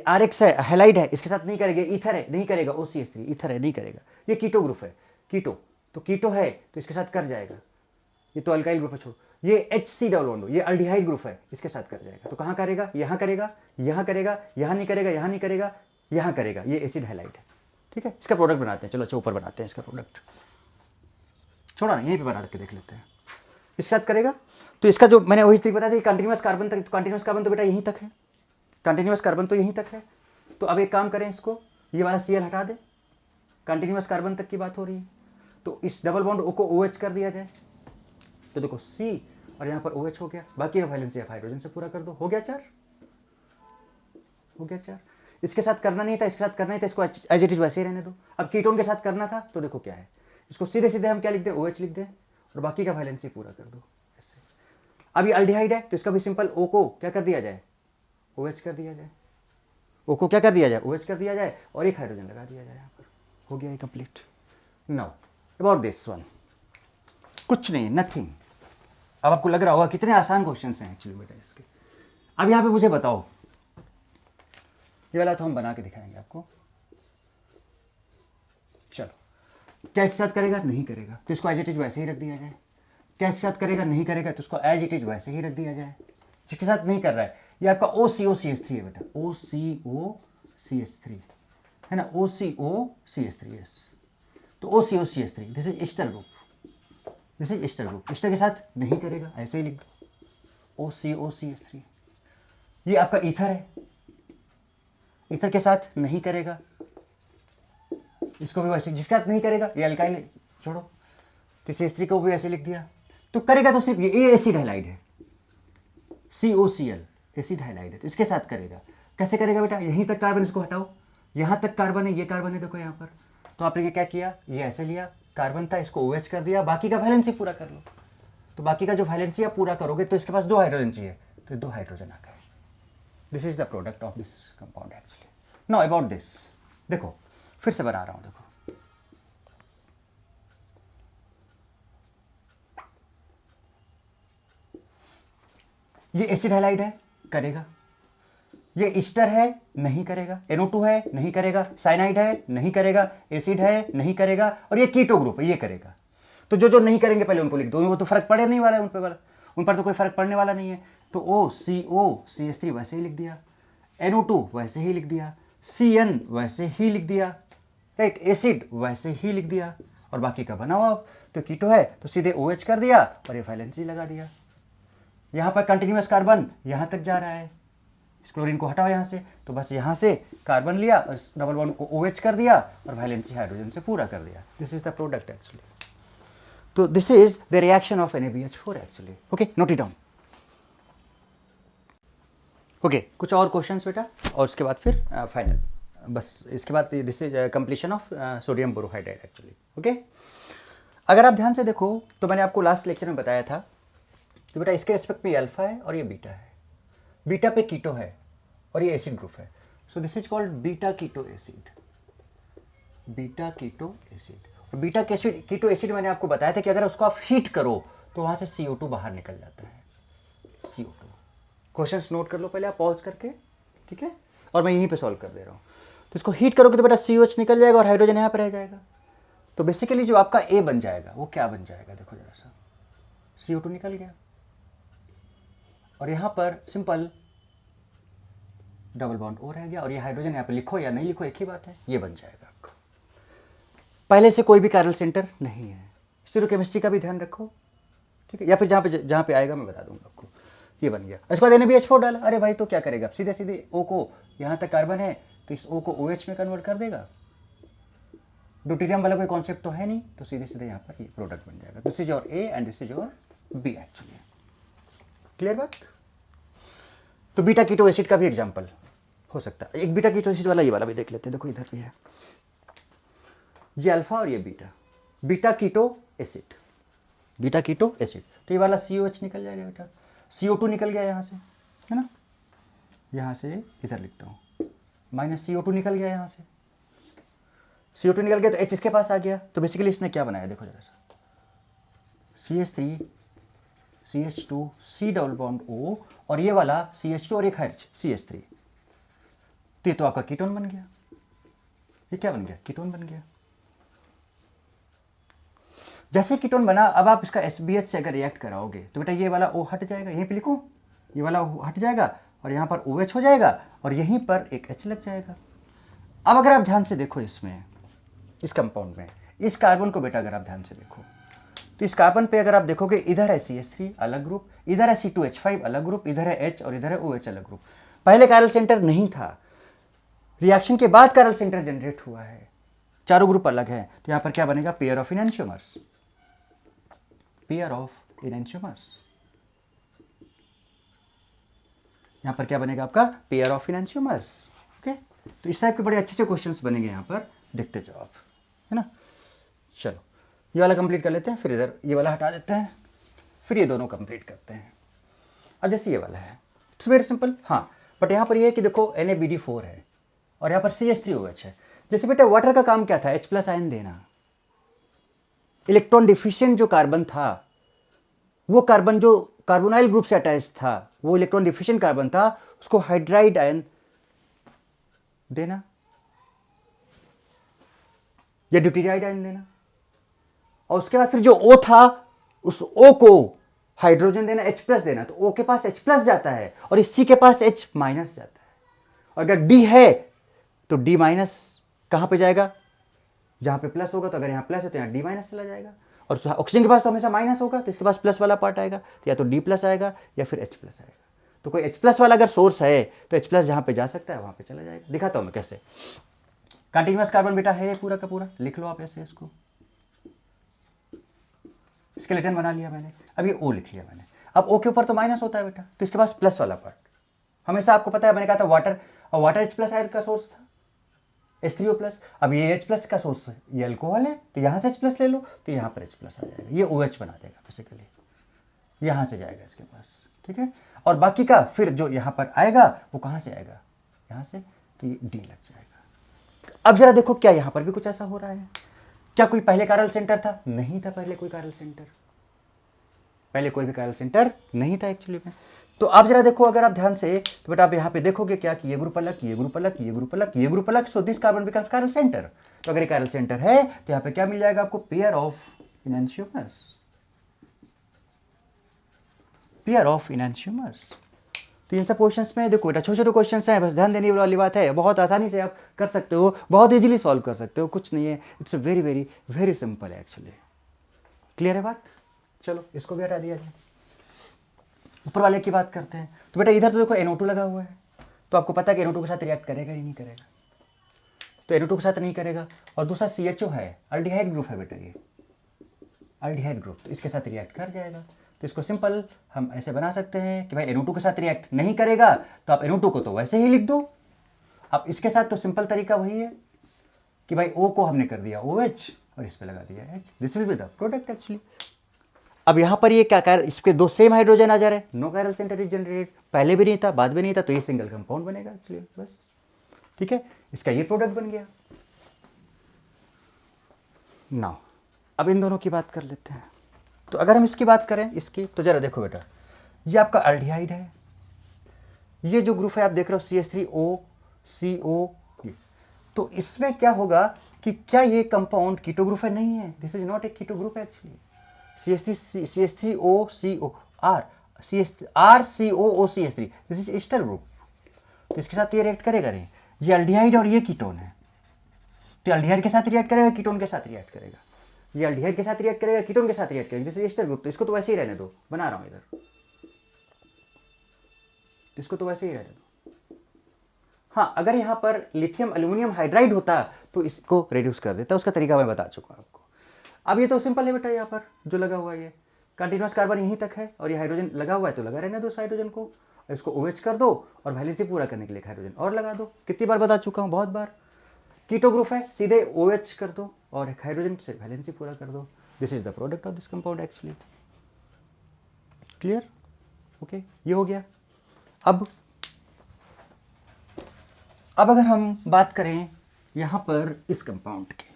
RX है, हैलाइड है, इसके साथ नहीं करेगा, ईथर है, नहीं करेगा, OCH3 ईथर है, नहीं करेगा। ये कीटो ग्रुप है, कीटो, तो कीटो है तो इसके साथ कर जाएगा। ये तो अल्काइल ग्रुप है, छोड़ो। ये HC डबल बॉन्ड, ये अल्डिहाइड ग्रुप है, इसके साथ कर जाएगा। तो कहाँ करेगा, यहाँ करेगा, यहाँ करेगा, यहाँ नहीं करेगा, यहाँ नहीं करेगा, यहाँ करेगा, ये एसिड हैलाइड है, ठीक है। इसका प्रोडक्ट बनाते हैं, चलो अच्छा ऊपर बनाते हैं इसका प्रोडक्ट, छोड़ा ना, यहीं पे बना के देख लेते हैं। इसके साथ करेगा तो इसका जो मैंने वही तरीका बताया, कंटिन्यूअस कार्बन तक, कंटिन्यूअस कार्बन तो बेटा यहीं तक है, कंटिन्यूअस कार्बन तो यहीं तक है। तो अब एक काम करें, इसको ये वाला Cl हटा दे, कंटिन्यूअस कार्बन तक की बात हो रही है, तो इस डबल बॉन्ड O को OH कर दिया जाए, तो देखो C और यहाँ पर OH हो गया, बाकी का वैलेंसी आप हाइड्रोजन से पूरा कर दो, हो गया 4, हो गया 4। इसके साथ करना नहीं था, इसके साथ करना नहीं था, इसको एज इट इज वैसे ही रहने दो। अब कीटोन के साथ करना था, तो देखो क्या है, इसको सीधे सीधे हम क्या लिख दें, OH लिख दें, और बाकी का वैलेंसी पूरा कर दो ऐसे। अब ये अल्डिहाइड है तो इसका भी सिंपल O को क्या कर दिया जाए, OH कर दिया जाए, O को क्या कर दिया जाए, OH कर दिया जाए, और एक हाइड्रोजन लगा दिया जाए यहाँ पर, हो गया ये complete. Now about this one, कुछ नहीं, नथिंग। अब आपको लग रहा होगा कितने आसान क्वेश्चन हैं एक्चुअली बेटा इसके। अब यहाँ पे मुझे बताओ, ये वाला तो हम बना के दिखाएंगे आपको, चलो। क्या इसके साथ करेगा, नहीं करेगा, तो इसको एज इट इज वैसे ही रख दिया जाए। क्या इसके साथ करेगा, नहीं करेगा, तो इसको एज इट इज वैसे ही रख दिया जाए। जिसके साथ नहीं कर रहा है, ये आपका OCOCH3 है बेटा, OCOCH3 है ना, OCOCH3, यस। तो OCOCH3, this is Easter group, this is Easter group. Easter के साथ नहीं करेगा, ऐसे ही लिख दो, OCOCH3। ये आपका ईथर है, ईथर के साथ नहीं करेगा, इसको भी वैसे, जिसके साथ नहीं करेगा ये अल्काइल है, छोड़ो, तो CH3 को भी ऐसे लिख दिया। तो करेगा तो सिर्फ ये एसिड हैलाइड है, COCl एसिड हैलाइड है, तो इसके साथ करेगा। कैसे करेगा बेटा, यहीं तक कार्बन, इसको हटाओ, यहाँ तक कार्बन है, ये कार्बन है, देखो यहाँ पर। तो आपने क्या किया, ये ऐसे लिया, कार्बन था, इसको OH कर दिया, बाकी का वैलेंसी पूरा कर लो। तो बाकी का जो वैलेंसी आप पूरा करोगे तो इसके पास 2 हाइड्रोजन चाहिए, तो 2 हाइड्रोजन आ गए, this is the product of this compound actually. Know about this, देखो फिर से बना रहा हूं. देखो ये एसिड हैलाइड है, करेगा. ये ईस्टर है, नहीं करेगा. NO2 है, नहीं करेगा. साइनाइड है, नहीं करेगा. एसिड है, नहीं करेगा. और ये कीटो ग्रुप है, ये करेगा. तो जो जो नहीं करेंगे पहले उनको लिख दो, वो तो फर्क पड़े नहीं वाला है उन पर तो कोई फर्क पड़ने वाला नहीं है. तो O CH3 वैसे ही लिख दिया, NO2 वैसे ही लिख दिया, CN वैसे ही लिख दिया, राइट. एसिड वैसे ही लिख दिया, और बाकी का बना हुआ तो कीटो है तो सीधे OH कर दिया और ये वैलेंसी लगा दिया. यहाँ पर कंटिन्यूअस कार्बन यहाँ तक जा रहा है, इस क्लोरीन को हटाओ यहाँ से, तो बस यहाँ से कार्बन लिया और डबल बॉन्ड को OH कर दिया और वैलेंसी हाइड्रोजन से पूरा कर दिया. This is the product actually. तो this is the reaction of NaBH4 actually. Okay, note it down. Okay, कुछ और क्वेश्चंस बेटा और उसके बाद फिर फाइनल. बस इसके बाद this is completion of sodium borohydride actually. Okay, अगर आप ध्यान से देखो तो मैंने आपको लास्ट लेक्चर में बताया था कि बेटा इसके रिस्पेक्ट में अल्फा है और ये बीटा है. बीटा पे कीटो है और ये एसिड ग्रुप है. So this is called beta keto acid. Beta keto acid. और बीटा कीटो एसिड मैंने आपको बताया था कि अगर उसको आप हीट करो तो वहां से CO2 बाहर निकल जाता है. CO2. क्वेश्चंस नोट कर लो पहले आप पॉज करके, ठीक है, और मैं यहीं पे सॉल्व कर दे रहा हूँ. तो इसको हीट करोगे तो बेटा COH निकल जाएगा और हाइड्रोजन यहाँ पे रह जाएगा. तो बेसिकली जो आपका A बन जाएगा वो क्या बन जाएगा, देखो जरा सा. CO2 निकल गया और यहाँ पर सिंपल डबल बॉन्ड O रह गया और ये हाइड्रोजन यहाँ पे लिखो या नहीं लिखो एक ही बात है, ये बन जाएगा आपका. पहले से कोई भी कायरल सेंटर नहीं है. स्टीरियोकेमिस्ट्री का भी ध्यान रखो, ठीक है, या फिर जहाँ पे आएगा मैं बता दूंगा आपको. ये बन गया. इसके बाद NaBH4 डाला. अरे भाई तो क्या करेगा, सीधे सीधे O को, यहाँ तक कार्बन है तो इस O को OH में कन्वर्ट कर देगा. ड्यूटेरियम वाला कोई कॉन्सेप्ट तो है नहीं, तो सीधे सीधे यहाँ पर ये प्रोडक्ट बन जाएगा. This is your A and this is your B actually. Clear बात. तो बीटा कीटो एसिड का भी एग्जांपल हो सकता है. एक बीटा कीटो एसिड वाला ये वाला भी देख लेते हैं. देखो इधर भी है, ये अल्फा और ये beta. Beta keto acid, beta keto acid. तो ये वाला COH निकल जाएगा बेटा. CO2 निकल गया यहाँ से, है ना, यहाँ से इधर लिखता हूँ, माइनस CO2 निकल गया यहाँ से. CO2 निकल गया तो H इसके पास आ गया. तो बेसिकली इसने क्या बनाया देखो जरा सा, CH3 CH2 C double bond O और ये वाला CH2 और एक H CH3. तो ये तो आपका कीटोन बन गया. ये क्या बन गया, कीटोन बन गया. जैसे कीटोन बना, अब आप इसका SBH से अगर रिएक्ट कराओगे तो बेटा ये वाला O हट जाएगा, यहीं पे लिखो, ये वाला O हट जाएगा और यहाँ पर OH हो जाएगा और यहीं पर एक H लग जाएगा. अब अगर आप ध्यान से देखो इसमें, इस कंपाउंड में इस कार्बन को बेटा अगर आप ध्यान से देखो तो इस कार्बन पे अगर आप देखोगे इधर है CH3 अलग ग्रुप, इधर है C2H5 अलग ग्रुप, इधर है H और इधर है OH अलग ग्रुप. पहले कायरल सेंटर नहीं था, रिएक्शन के बाद कायरल सेंटर जनरेट हुआ है, चारों ग्रुप अलग है. तो यहाँ पर क्या बनेगा, pair of enantiomers. Pair of enantiomers. यहाँ पर क्या बनेगा आपका, पेयर ऑफ इनैंशियोमर्स. ओके, तो इस टाइप के बड़े अच्छे अच्छे क्वेश्चंस बनेंगे यहाँ पर, देखते जाओ आप, है ना. चलो ये वाला कंप्लीट कर लेते हैं, फिर इधर ये वाला हटा देते हैं, फिर ये दोनों कंप्लीट करते हैं. अब जैसे ये वाला है इट्स वेरी सिंपल. हाँ, बट यहाँ पर ये है कि देखो NaBD4 है और यहाँ पर CH3OH है. जैसे बेटा वाटर का काम क्या था, H+ आयन देना. इलेक्ट्रॉन डिफिशिएंट जो कार्बन था, वो कार्बन जो कार्बोनाइल ग्रुप से अटैच था, वो इलेक्ट्रॉन डिफिशिएंट कार्बन था, उसको हाइड्राइड आयन देना या ड्यूटेरियाइड आयन देना. और उसके बाद फिर जो O था उस O को हाइड्रोजन देना, H+ देना. तो O के पास H+ जाता है और इस C के पास H- जाता है. और अगर D है तो D- कहां पे जाएगा, जहां पे प्लस होगा. तो अगर यहाँ प्लस है तो यहाँ D- चला जाएगा. और ऑक्सीजन के पास तो हमेशा माइनस होगा, तो इसके पास प्लस वाला पार्ट आएगा. तो या तो D+ आएगा या फिर H+ आएगा. तो कोई H+ वाला अगर सोर्स है तो H+ जहां पे जा सकता है वहां पे चला जाएगा. दिखाता हूं मैं कैसे. कंटिन्यूअस कार्बन बेटा है पूरा का पूरा, लिख लो आप ऐसे इसको. स्केलेटन बना लिया मैंने, अब ये O लिख लिया मैंने. अब O के ऊपर तो माइनस होता है बेटा, तो इसके पास प्लस वाला पार्ट. हमेशा आपको पता है, मैंने कहा था वाटर, और वाटर H+ आयन का सोर्स था, H3O+. अब ये H+ का सोर्स है, ये अल्कोहल है, तो यहाँ से H+ ले लो तो यहाँ पर H+ आ जाएगा. ये OH बना देगा बेसिकली, यहाँ से जाएगा इसके पास. ठीक है. और बाकी का फिर जो यहाँ पर आएगा वो कहाँ से आएगा, यहाँ से, तो ये डी लग जाएगा। अब जरा देखो क्या यहाँ पर भी कुछ ऐसा हो रहा है। क्या कोई पहले कायरल सेंटर था? नहीं था पहले कोई कायरल सेंटर, पहले कोई भी कायरल सेंटर नहीं था एक्चुअली में। तो आप जरा देखो, अगर आप ध्यान से, तो बेटा आप यहाँ पे देखोगे क्या कि ये ग्रुप अलग, ये ग्रुप अलग, ये ग्रुप अलग, ये ग्रुप अलग, so this carbon becomes chiral centre. तो अगर ये कायरल सेंटर है तो यहाँ पे क्या मिल जाएगा आपको, pair of enantiomers, pair of इनैंशियोमर्स। तो इन सब क्वेश्चंस में देखो बेटा छोटे छोटे क्वेश्चंस हैं, बस ध्यान देने वाली बात है, बहुत आसानी से आप कर सकते हो, बहुत इजीली सॉल्व कर सकते हो, कुछ नहीं है, it's very very very simple है एक्चुअली। क्लियर है बात? चलो इसको भी हटा दिया जाए, ऊपर वाले की बात करते हैं। तो बेटा इधर तो देखो NO2 लगा हुआ है, तो आपको पता है कि NO2 के साथ रिएक्ट करेगा ही नहीं करेगा, तो NO2 के साथ नहीं करेगा। और दूसरा CHO है, अल्डिहाइड ग्रुप है बेटा, ये अल्डिहाइड ग्रुप, तो इसके साथ रिएक्ट कर जाएगा। तो इसको सिंपल हम ऐसे बना सकते हैं कि भाई NO2 के साथ रिएक्ट नहीं करेगा तो आप NO2 को तो वैसे ही लिख दो। अब इसके साथ तो सिंपल तरीका वही है कि भाई O को हमने कर दिया OH और इस पे लगा दिया H, this will be the product actually. अब यहाँ पर ये क्या कर, इसके दो सेम हाइड्रोजन आ जा रहे हैं, no chiral centre is generated, पहले भी नहीं था बाद भी नहीं था, तो ये सिंगल कंपाउंड बनेगा एक्चुअली, बस ठीक है, इसका ये प्रोडक्ट बन गया। नाउ अब इन दोनों की बात कर लेते हैं। तो अगर हम इसकी बात करें इसकी, तो जरा देखो बेटा, ये आपका अल्डिहाइड है, ये जो ग्रुप है आप देख रहे हो CH3O CO, तो इसमें क्या होगा कि क्या ये कंपाउंड कीटो ग्रुप है? नहीं है, this is not a keto group actually. CH3O CO R COO CH3, this is ester group, तो इसके साथ ये रिएक्ट करेगा नहीं, ये अल्डिहाइड और ये कीटोन है, तो अल्डिहाइड के साथ रिएक्ट करेगा, कीटोन के साथ रिएक्ट करेगा, ये अल्डिहाइड के साथ रिएक्ट करेगा, कीटोन के साथ रिएक्ट करेगा, दिस इज एस्टर ग्रुप, तो इसको तो वैसे ही रहने दो, बना रहा हूं इधर, इसको तो वैसे ही रहने दो। हाँ, अगर यहाँ पर लिथियम एल्यूमिनियम हाइड्राइड होता तो इसको रिड्यूस कर देता, उसका तरीका मैं बता चुका हूं आपको। अब ये तो सिंपल है बेटा, यहाँ पर जो लगा हुआ है ये कंटिन्यूअस कार्बन यहीं तक है और ये हाइड्रोजन लगा हुआ है, तो लगा रहने दो उस हाइड्रोजन को, इसको OH कर दो और वैलेंसी पूरा करने के लिए हाइड्रोजन और लगा दो। कितनी बार बता चुका हूँ, बहुत बार। कीटो ग्रुप है, सीधे OH कर दो और एक हाइड्रोजन से वैलेंसी पूरा कर दो, this is the product of this compound actually. Clear? Okay, ये हो गया। अब अगर हम बात करें यहाँ पर इस कंपाउंड की,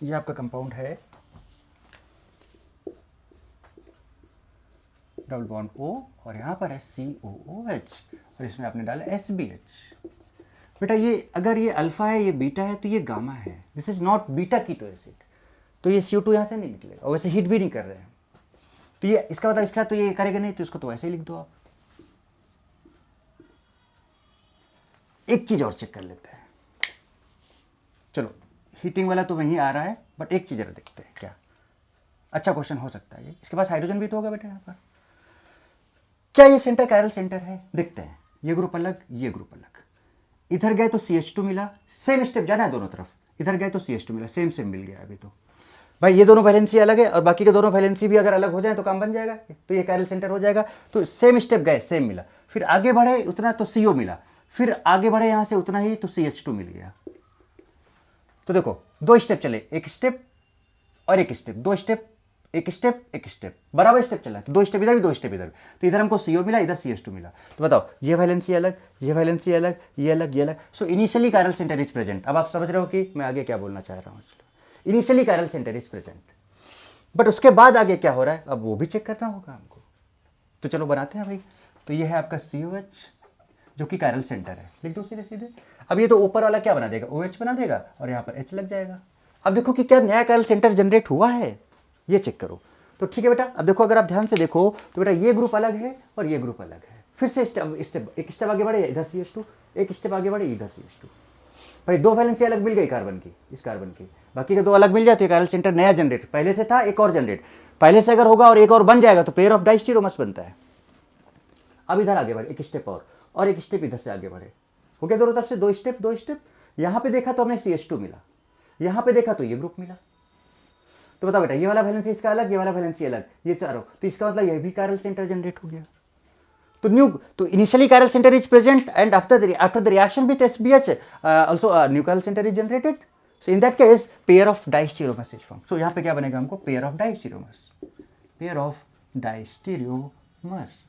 ये आपका कंपाउंड है डबल बॉन्ड O और यहाँ पर है COOH और इसमें आपने डाला SBH। बेटा ये अगर ये अल्फा है, ये बीटा है, तो ये गामा है, this is not beta keto acid, तो ये CO2 यहाँ से नहीं निकलेगा और वैसे हीट भी नहीं कर रहे हैं, तो ये इसका मतलब इसका तो ये करेगा नहीं, तो इसको तो वैसे ही लिख दो आप। एक चीज और चेक कर लेते हैं, चलो हीटिंग वाला तो वहीं आ रहा है, बट एक चीज जरा देखते हैं क्या अच्छा क्वेश्चन हो सकता है ये। इसके पास हाइड्रोजन भी तो होगा बेटा यहाँ पर, क्या ये सेंटर कायरल सेंटर है? देखते हैं, ये ग्रुप अलग, ये ग्रुप अलग, इधर गए तो CH2 मिला, सेम स्टेप जाना है दोनों तरफ, इधर गए तो CH2 मिला, सेम सेम मिल गया अभी तो। भाई ये दोनों वैलेंसी अलग है और बाकी के दोनों वैलेंसी भी अगर अलग हो जाए तो काम बन जाएगा, तो ये कायरल सेंटर हो जाएगा। तो सेम स्टेप गए, सेम मिला, फिर आगे बढ़े उतना तो CO मिला, फिर आगे बढ़े यहाँ से उतना ही तो CH2 मिल गया। तो देखो दो स्टेप चले, एक स्टेप और एक स्टेप, दो स्टेप, एक स्टेप एक स्टेप, बराबर स्टेप चला, तो दो स्टेप इधर भी दो स्टेप इधर भी, तो इधर हमको CO मिला, इधर CH2 मिला। तो बताओ ये वैलेंसी अलग, ये वैलेंसी अलग, ये अलग, ये अलग, so initially chiral centre is present. अब आप समझ रहे हो कि मैं आगे क्या बोलना चाह रहा हूँ। Initially chiral centre is present, but उसके बाद आगे क्या हो रहा है अब वो भी चेक करना होगा हमको। तो चलो बनाते हैं भाई। तो ये है आपका COH जो कि कायरल सेंटर है, लिख दो सीधे सीधे। अब ये तो ऊपर वाला क्या बना देगा, OH बना देगा और यहाँ पर H लग जाएगा। अब देखो कि क्या नया कायरल सेंटर जनरेट हुआ है, ये चेक करो। तो ठीक है बेटा, अब देखो अगर आप ध्यान से देखो तो बेटा ये ग्रुप अलग है और ये ग्रुप अलग है, फिर से एक स्टेप आगे बढ़े इधर CH2, एक स्टेप आगे बढ़े इधर CH2। भाई दो वैलेंसी अलग मिल गई कार्बन की, इस कार्बन की, बाकी के दो अलग मिल जाते, कायरल सेंटर नया जनरेट, पहले से था एक और जनरेट, पहले से अगर होगा और एक और बन जाएगा तो पेयर ऑफ डाइस्टीरोमर्स बनता है। अब इधर आगे बढ़े एक स्टेप और एक स्टेप इधर से आगे बढ़े, हो गया दोनों तरफ से दो स्टेप दो स्टेप। यहाँ पे देखा तो हमने CH2 मिला, यहाँ पे देखा तो ये ग्रुप मिला। तो बताओ बेटा ये वाला वैलेंसी इसका अलग, ये वाला वैलेंसी अलग, ये चारों, तो इसका मतलब ये भी कायरल सेंटर जनरेट हो गया। तो न्यू, तो initially chiral centre is present and after the reaction with SBH also new chiral centre is generated. So in that case pair of diastereomers is form. So यहाँ पे क्या बनेगा हमको, pair of diastereomers, pair of diastereomers.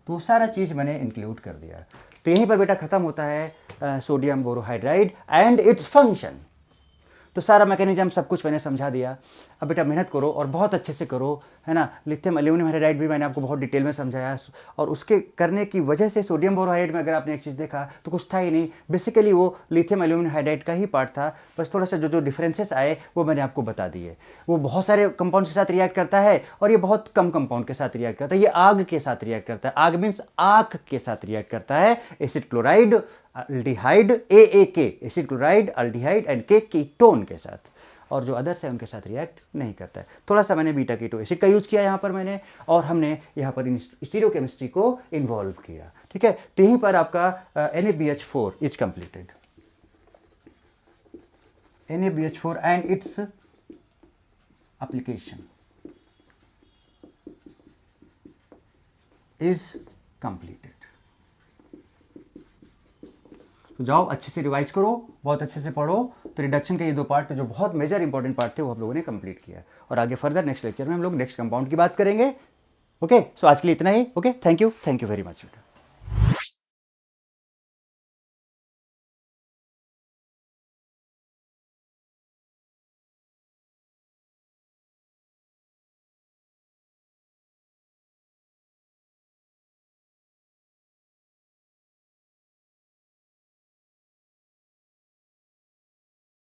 तो वो सारा चीज़ मैंने include कर दिया। तो यहीं पर बेटा ख़त्म होता है sodium borohydride and its function. तो सारा मैकेनिज्म सब कुछ मैंने समझा दिया। अब बेटा मेहनत करो और बहुत अच्छे से करो, है ना। लिथियम एल्यूमिनियम हाइड्राइड भी मैंने आपको बहुत डिटेल में समझाया, और उसके करने की वजह से सोडियम बोरोहाइड्राइड में अगर आपने एक चीज़ देखा तो कुछ था ही नहीं, बेसिकली वो लिथियम एल्यूमिनियम हाइड्राइड का ही पार्ट था। बस थोड़ा सा जो डिफरेंसेस आए वो मैंने आपको बता दिए। वो बहुत सारे कंपाउंड के साथ रिएक्ट करता है और ये बहुत कम कंपाउंड के साथ रिएक्ट करता है। ये आग के साथ रिएक्ट करता है, आग मीन्स आग के साथ रिएक्ट करता है। Acid chloride, aldehyde, AAK acid chloride, aldehyde and के कीटोन के साथ, और जो अदर्स है उनके साथ रिएक्ट नहीं करता है। थोड़ा सा मैंने बीटा कीटो एसिड का यूज़ किया यहाँ पर मैंने, और हमने यहाँ पर स्टीरियोकेमिस्ट्री को इन्वॉल्व किया, ठीक है। तो यहीं पर आपका NaBH4 is completed. NaBH4 and its application is completed. तो जाओ अच्छे से रिवाइज करो, बहुत अच्छे से पढ़ो। तो रिडक्शन के ये दो पार्ट जो बहुत मेजर इंपॉर्टेंट पार्ट थे वो हम लोगों ने कंप्लीट किया, और आगे फर्दर नेक्स्ट लेक्चर में हम लोग नेक्स्ट कंपाउंड की बात करेंगे। ओके, सो आज के लिए इतना ही। Okay, thank you very much.